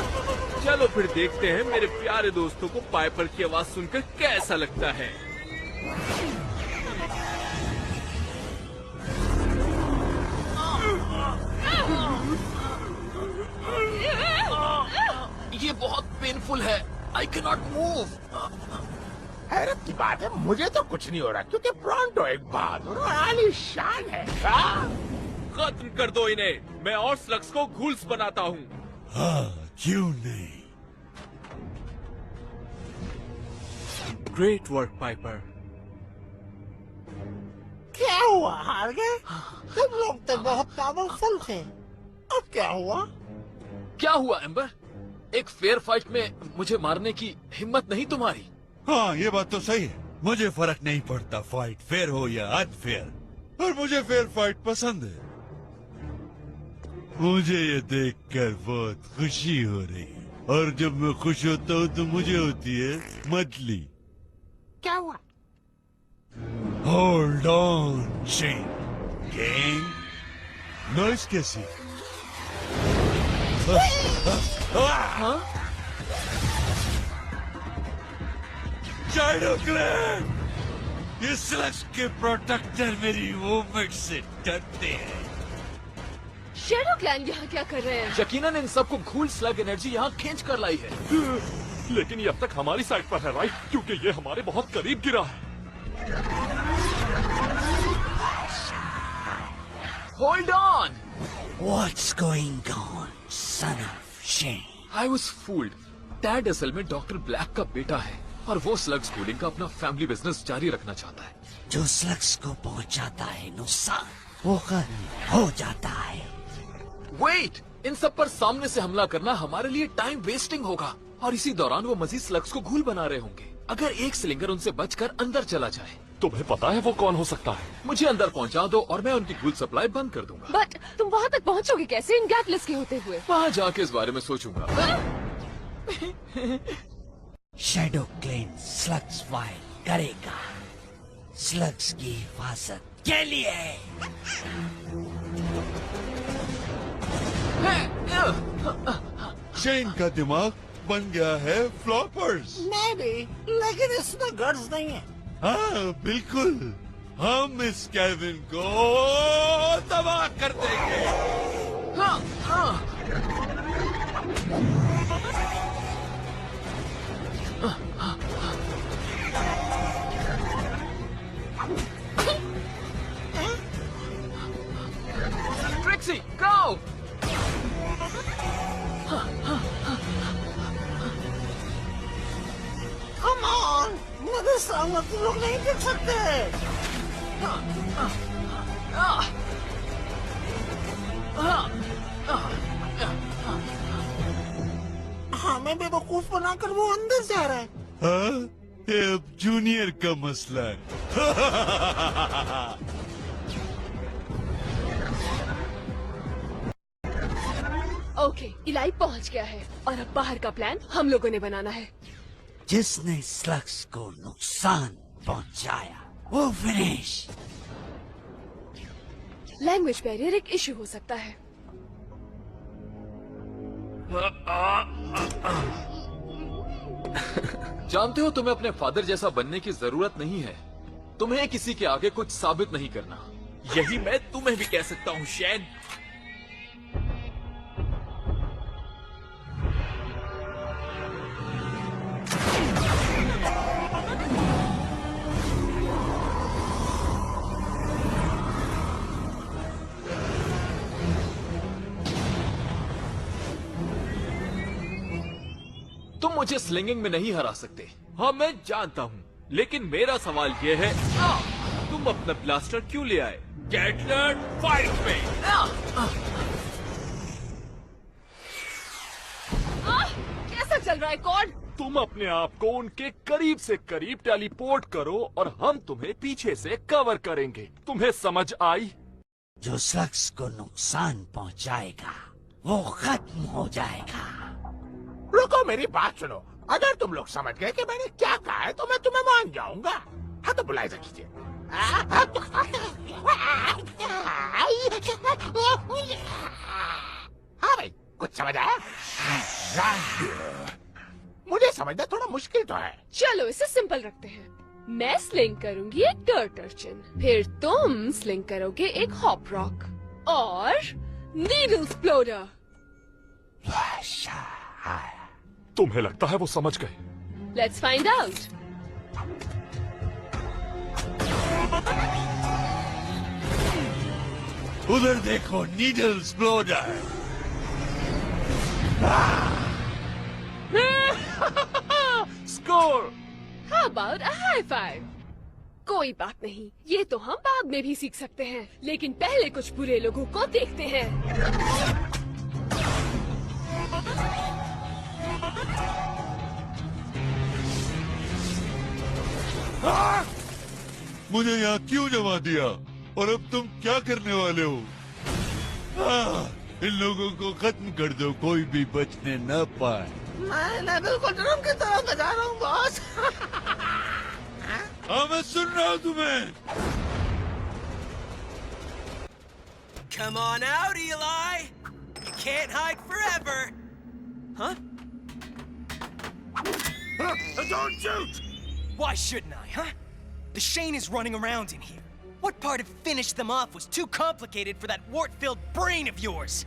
Speaker 10: चलो फिर देखते हैं मेरे प्यारे दोस्तों को पाइपर की आवाज सुनकर कैसा लगता है।
Speaker 2: ये बहुत पेनफुल है। I can not move.
Speaker 3: हैरत की बात है, मुझे तो कुछ नहीं हो रहा, क्योंकि प्रॉन तो एक बहादुर और आलीशान है।
Speaker 10: खत्म कर दो इन्हें, मैं और स्लग्स को घूल्स बनाता हूँ।
Speaker 8: हाँ, क्यों नहीं।
Speaker 1: Great work Piper.
Speaker 3: क्या हुआ, हार गए? तुम लोग तो बहुत पावरफुल थे। अब क्या हुआ?
Speaker 2: क्या हुआ एम्बर? एक फेयर फाइट में मुझे मारने की हिम्मत नहीं तुम्हारी?
Speaker 8: हाँ, ये बात तो सही है। मुझे फर्क नहीं पड़ता फाइट फेयर हो या अनफेयर, और मुझे फेयर फाइट पसंद है। मुझे ये देखकर बहुत खुशी हो रही है, और जब मैं खुश होता हूँ तो मुझे होती है मतली।
Speaker 3: क्या हुआ?
Speaker 8: Hold on Shane gang. Noise कैसी? शैडो क्लैन, ये स्लग्स के प्रोटेक्टर मेरी मूवमेंट से डरते हैं।
Speaker 4: शैडो क्लैन यहाँ क्या कर रहे हैं?
Speaker 2: यकीनन इन सबको घूल स्लग एनर्जी यहाँ खींच कर लाई है।
Speaker 5: लेकिन ये अब तक हमारी साइड पर है, राइट? क्योंकि ये हमारे बहुत करीब गिरा है।
Speaker 2: Hold on.
Speaker 8: What's going on, son of Shane?
Speaker 2: I was fooled. Dad असल में डॉक्टर ब्लैक का बेटा है, और वो स्लग स्कूलिंग का अपना फैमिली बिजनेस जारी रखना चाहता है।
Speaker 8: जो स्लग्स को पहुंचाता है नुकसान, वो खत्म हो जाता है।
Speaker 2: वेट, इन सब पर सामने से हमला करना हमारे लिए टाइम वेस्टिंग होगा, और इसी दौरान वो मजीद स्लग्स को घूल बना रहे होंगे। अगर एक स्लिंगर उनसे बचकर अंदर चला जाए।
Speaker 5: तुम्हें पता है वो कौन हो सकता है?
Speaker 2: मुझे अंदर पहुंचा दो और मैं उनकी घूल सप्लाई बंद कर दूंगा।
Speaker 4: बट तुम वहाँ तक पहुँचोगे कैसे इन गैटलेस के होते हुए?
Speaker 2: वहाँ जाके इस बारे में सोचूंगा।
Speaker 8: शैडो क्लेन स्लग्स फाइट करेगा, स्लग्स की हिफाजत के लिए। शेन का दिमाग
Speaker 6: बन गया है फ्लॉपर्स।
Speaker 3: मैं भी, लेकिन इसमें गर्ज नहीं है।
Speaker 6: हाँ बिल्कुल, हम इस केविन को तबाह कर देंगे।
Speaker 2: हाँ, हाँ। Trixie, go!
Speaker 3: Come on, मुझे सामने तुम लोग नहीं देख सकते। हमें बेवकूफ बनाकर वो अंदर जा रहा है।
Speaker 6: हाँ, ये अब जूनियर का मसला है।
Speaker 4: ओके, इलाई पहुंच गया है और अब बाहर का प्लान हम लोगों ने बनाना है।
Speaker 8: जिसने स्लग्स को नुकसान पहुंचाया वो फिनिश।
Speaker 4: लैंग्वेज बैरियर एक इश्यू हो सकता है।
Speaker 2: जानते हो, तुम्हें अपने फादर जैसा बनने की जरूरत नहीं है। तुम्हें किसी के आगे कुछ साबित नहीं करना।
Speaker 1: यही मैं तुम्हें भी कह सकता हूँ शैन।
Speaker 2: तुम मुझे स्लिंगिंग में नहीं हरा सकते।
Speaker 1: हाँ मैं जानता हूँ, लेकिन मेरा सवाल ये है, तुम अपना ब्लास्टर क्यों ले आए? गेटलर फाइट में।
Speaker 4: कैसा चल रहा है कॉर्ड?
Speaker 5: तुम अपने आप को उनके करीब से करीब टेलीपोर्ट करो और हम तुम्हें पीछे से कवर करेंगे। तुम्हें समझ आई?
Speaker 8: जो स्लग्स को नुकसान पहुंचाएगा वो खत्म हो जाएगा।
Speaker 3: रुको, मेरी बात सुनो। अगर तुम लोग समझ गए कि मैंने क्या कहा है तो मैं तुम्हें मान जाऊंगा। हाँ तो बुलाए कीजिए। हाँ भाई, कुछ समझ आया? मुझे समझना थोड़ा मुश्किल तो है।
Speaker 4: चलो इसे सिंपल रखते हैं। मैं स्लिंग करूंगी एक डर्ट अर्चिन, फिर तुम स्लिंग करोगे एक हॉप रॉक और नीडल एक्सप्लोडर।
Speaker 5: तुम्हें लगता है वो समझ गए?
Speaker 4: Let's find out.
Speaker 6: उधर देखो, needle exploder.
Speaker 4: Score! How about a high five? कोई बात नहीं, ये तो हम बाद में भी सीख सकते हैं, लेकिन पहले कुछ बुरे लोगों को देखते हैं।
Speaker 6: मुझे यहाँ क्यों जमा दिया और अब तुम क्या करने वाले हो? इन लोगों को खत्म कर दो, कोई भी बचने न पाए।
Speaker 3: मैं बिल्कुल ड्रम की तरफ बजा रहा हूँ बॉस।
Speaker 6: हाँ मैं सुन रहा हूँ तुम्हें।
Speaker 11: Come on out, Eli. You can't hide forever. Huh?
Speaker 3: Don't shoot!
Speaker 11: Why shouldn't I, huh? The Shane is running around in here. What part of finish them off was too complicated for that wart-filled brain of yours?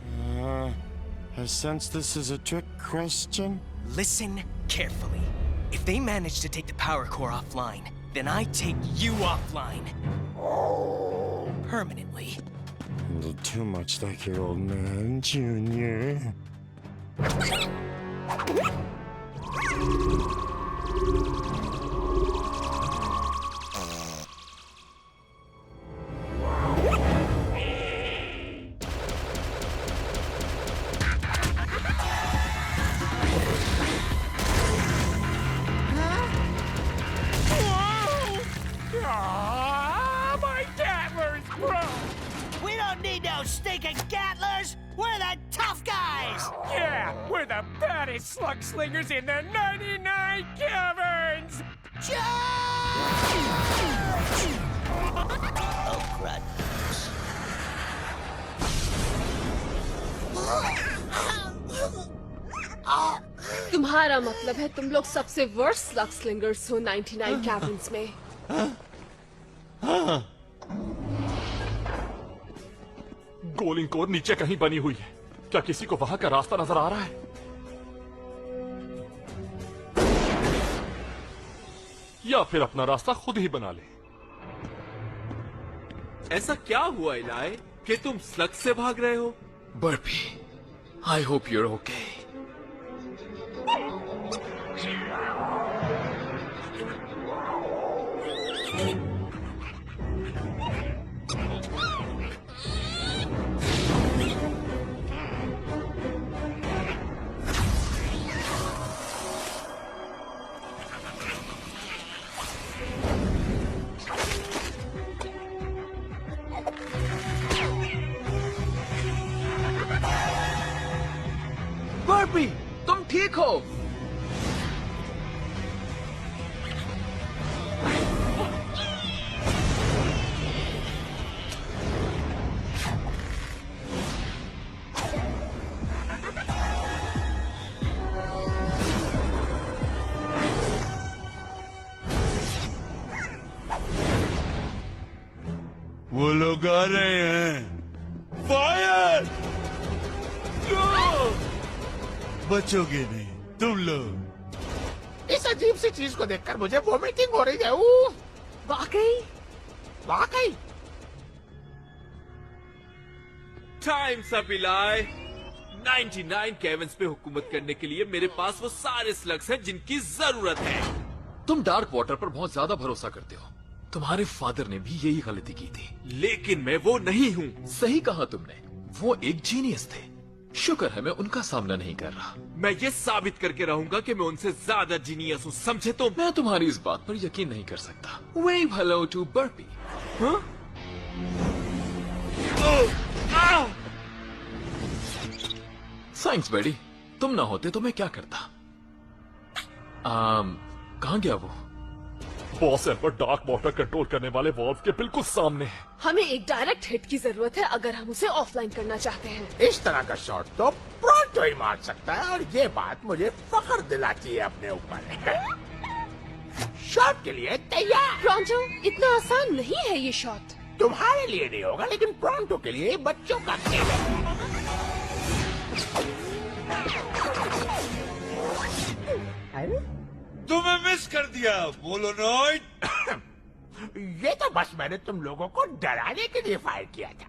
Speaker 12: I sense this is a trick question.
Speaker 11: Listen carefully. If they manage to take the power core offline, then I take you offline. Permanently.
Speaker 12: A little too much like your old man, Junior.
Speaker 3: My Gatler's broke!
Speaker 11: We don't need no stinking Gattlers! We're the tough guys!
Speaker 3: Yeah, we're the baddest slug slingers in the 99 caverns!
Speaker 11: Oh, crud.
Speaker 4: तुम्हारा मतलब है तुम लोग सबसे worst slug स्लिंगर्स हो 99 cabins में।
Speaker 5: गोलिंग core नीचे कहीं बनी हुई है। क्या किसी को वहां का रास्ता नजर आ रहा है? या फिर अपना रास्ता खुद ही बना ले।
Speaker 1: ऐसा क्या हुआ इलाई कि तुम स्लग से भाग रहे हो?
Speaker 2: Barfi, I hope you're okay. Barfi, तुम ठीक हो?
Speaker 6: वो लोग आ रहे हैं। फायर! बचोगे नहीं तुम लोग।
Speaker 3: इस अजीब सी चीज को देखकर मुझे वोमिटिंग हो रही है। उफ!
Speaker 4: वाकई
Speaker 3: वाकई
Speaker 1: टाइम्स अप इलाई। 99 कैबिन्स पे हुकूमत करने के लिए मेरे पास वो सारे स्लग्स हैं जिनकी जरूरत है।
Speaker 2: तुम डार्क वाटर पर बहुत ज्यादा भरोसा करते हो। तुम्हारे फादर ने भी यही गलती की थी।
Speaker 1: लेकिन मैं वो नहीं हूँ।
Speaker 2: सही कहा तुमने, वो एक जीनियस थे। शुक्र है मैं उनका सामना नहीं कर रहा।
Speaker 1: मैं ये साबित करके रहूंगा कि मैं उनसे ज्यादा जीनियस हूँ, समझे तुम?
Speaker 2: मैं तुम्हारी इस बात पर यकीन नहीं कर सकता। Wave hello to Burpy. Thanks बेडी, तुम ना होते तो मैं क्या करता। कहाँ गया वो?
Speaker 5: Boss Edward dark water control करने वाले वॉल्व के बिल्कुल सामने है।
Speaker 4: हमें एक डायरेक्ट हिट की जरूरत है अगर हम उसे ऑफलाइन करना चाहते हैं।
Speaker 3: इस तरह का शॉट तो प्रोंटो ही मार सकता है, और ये बात मुझे फख्र दिलाती है अपने ऊपर। शॉट के लिए तैयार।
Speaker 4: प्रोंटो, इतना आसान नहीं है ये शॉट।
Speaker 3: तुम्हारे लिए नहीं होगा, लेकिन प्रोंटो के लिए बच्चों का खेल है।
Speaker 6: तुम्हें मिस कर दिया मोलोनॉइड।
Speaker 3: ये तो बस मैंने तुम लोगों को डराने के लिए फायर किया था।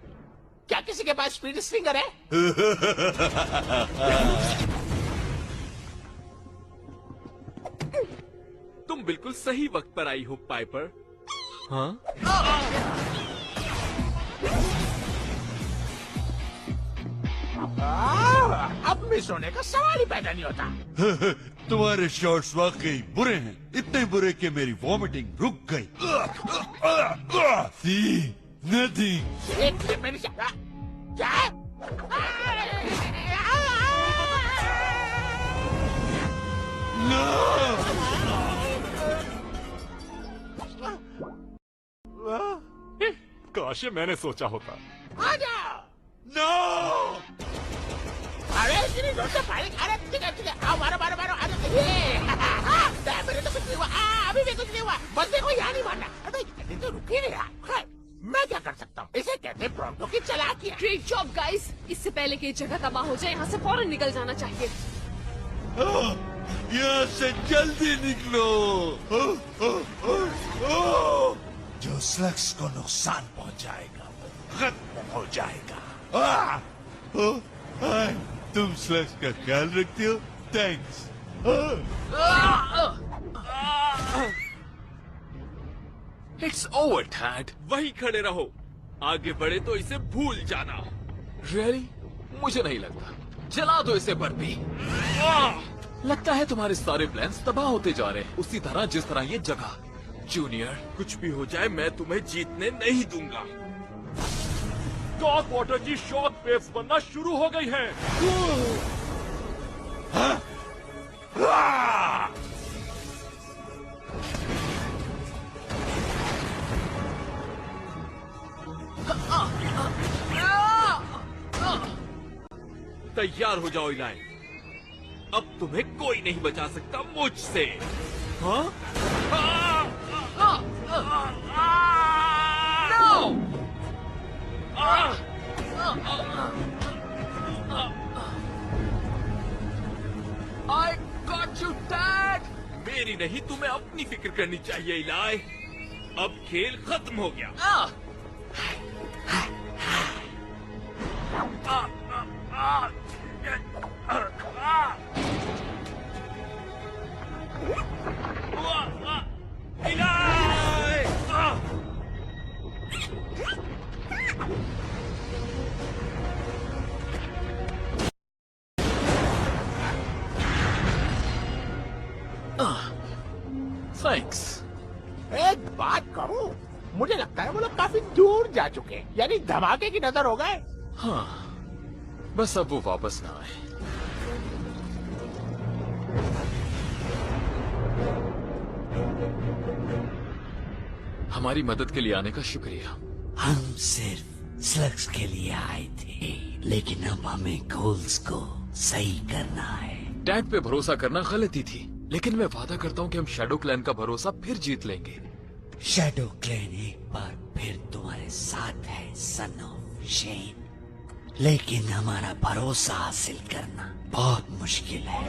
Speaker 3: क्या किसी के पास स्पीड स्विंगर है?
Speaker 1: तुम बिल्कुल सही वक्त पर आई हो पाइपर। हाँ?
Speaker 3: अब मिस होने का सवाल ही पैदा नहीं होता।
Speaker 6: तुम्हारे शॉट्स वाकई बुरे हैं, इतने बुरे कि मेरी वॉमिटिंग रुक गई। सी नथिंग।
Speaker 3: मेरी क्या?
Speaker 5: काश मैंने सोचा होता।
Speaker 3: आ जाओ।
Speaker 6: नो!
Speaker 3: अरे अरे ठीक है आओ, मारो मारो मारो। अरे ये मेरे तो कुछ नहीं हुआ। अभी भी कुछ नहीं हुआ। बस देखो यहाँ नहीं मारना। अरे तो रुके नहीं यार। मैं क्या कर सकता हूँ? इसे कहते हैं प्रोंटो की चालाकियाँ।
Speaker 4: Great job guys. इससे पहले कि जगह तबाह हो जाए, यहाँ से फौरन निकल जाना चाहिए।
Speaker 6: यहाँ से जल्दी निकलो। जो स्लग्स को नुकसान पहुँचाएगा खत्म हो जाएगा। तुम स्लग्स का ख्याल रखते हो? थैंक्स।
Speaker 2: It's over dad.
Speaker 1: वहीं खड़े रहो, आगे बढ़े तो इसे भूल जाना।
Speaker 2: रियली? मुझे नहीं लगता। जला दो इसे बर्फी। लगता है तुम्हारे सारे प्लान्स तबाह होते जा रहे हैं, उसी तरह जिस तरह ये जगह। जूनियर,
Speaker 1: कुछ भी हो जाए मैं तुम्हें जीतने नहीं दूंगा।
Speaker 5: डार्क वाटर की शॉक वेव्स बनना शुरू हो गई हैं।
Speaker 1: तैयार हो जाओ इलाई।
Speaker 2: अब तुम्हें कोई नहीं बचा सकता मुझसे। हाँ? I got you, Dad! मेरी नहीं, तुम्हें अपनी फिक्र करनी चाहिए इलाई। अब खेल खत्म हो गया। थैंक्स।
Speaker 3: एक बात कहूँ, मुझे लगता है वो लोग काफी दूर जा चुके हैं, यानी धमाके की नजर हो गए।
Speaker 2: हाँ, बस अब वो वापस ना आए। हमारी मदद के लिए आने का शुक्रिया।
Speaker 8: हम सिर्फ स्लग्स के लिए आए थे, लेकिन अब हमें गोल्स को सही करना है।
Speaker 2: डैड पे भरोसा करना गलती थी, लेकिन मैं वादा करता हूँ कि हम शैडो क्लैन का भरोसा फिर जीत लेंगे।
Speaker 8: शैडो क्लैन एक बार फिर तुम्हारे साथ है सन ऑफ शेन, लेकिन हमारा भरोसा हासिल करना बहुत मुश्किल है।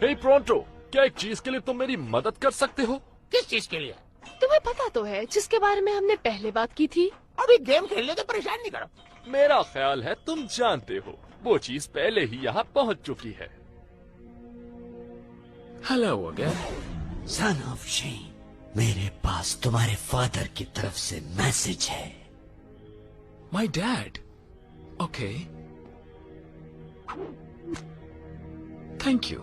Speaker 5: हे प्रोंटो, क्या एक चीज के लिए तुम मेरी मदद कर सकते हो?
Speaker 3: किस चीज के लिए?
Speaker 4: तुम्हें पता तो है जिसके बारे में हमने पहले बात की थी।
Speaker 3: अभी गेम खेलने तो परेशान नहीं करो।
Speaker 5: मेरा ख्याल है तुम जानते हो, वो चीज पहले ही यहाँ पहुँच चुकी है।
Speaker 2: Hello again.
Speaker 8: Son of Shane, मेरे पास तुम्हारे फादर की तरफ से मैसेज है।
Speaker 2: My dad? Okay, thank you.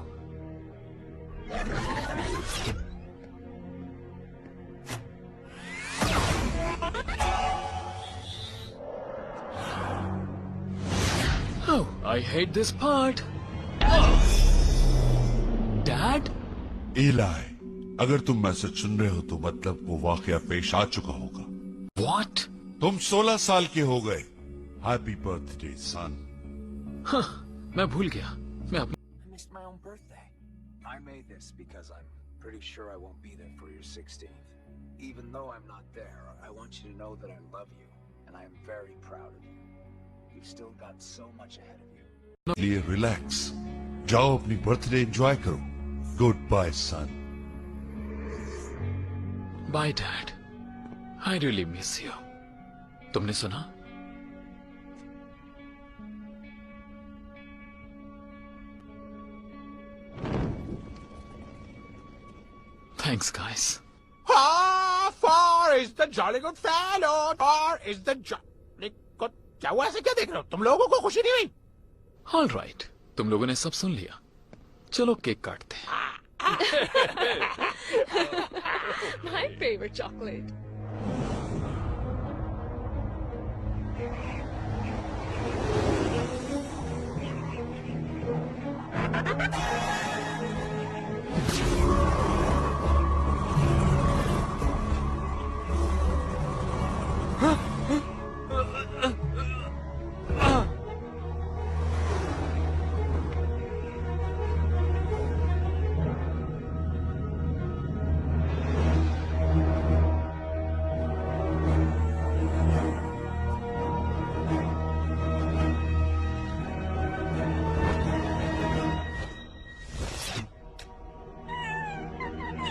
Speaker 2: Oh, I hate this part. Dad?
Speaker 7: इलाई, अगर तुम मैसेज सुन रहे हो तो मतलब वो वाकया पेश आ चुका होगा।
Speaker 2: What?
Speaker 7: तुम 16 साल के हो गए। हैप्पी बर्थडे सन।
Speaker 2: हाँ, मैं भूल गया। मैं अपने
Speaker 13: I missed my own birthday. I made this because I'm pretty sure I won't be there for your 16th. Even though I'm not there, I want you to know that I love you, and I am very proud of you. You've still got so much ahead of you.
Speaker 7: लिए relax, जाओ अपनी birthday enjoy करो। Goodbye son.
Speaker 2: Bye dad, I really miss you. तुमने सुना? Thanks, guys.
Speaker 3: Far is the jolly good fellow. Far is the jolly good. क्या हुआ, ऐसे क्या देख रहे हो? तुम लोगों को खुशी नहीं हुई?
Speaker 2: All right, तुम लोगों ने सब सुन लिया। चलो केक काटते हैं।
Speaker 4: My favorite chocolate.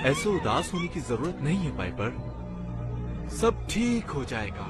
Speaker 1: ऐसे उदास होने की जरूरत नहीं है पाइपर, सब ठीक हो जाएगा।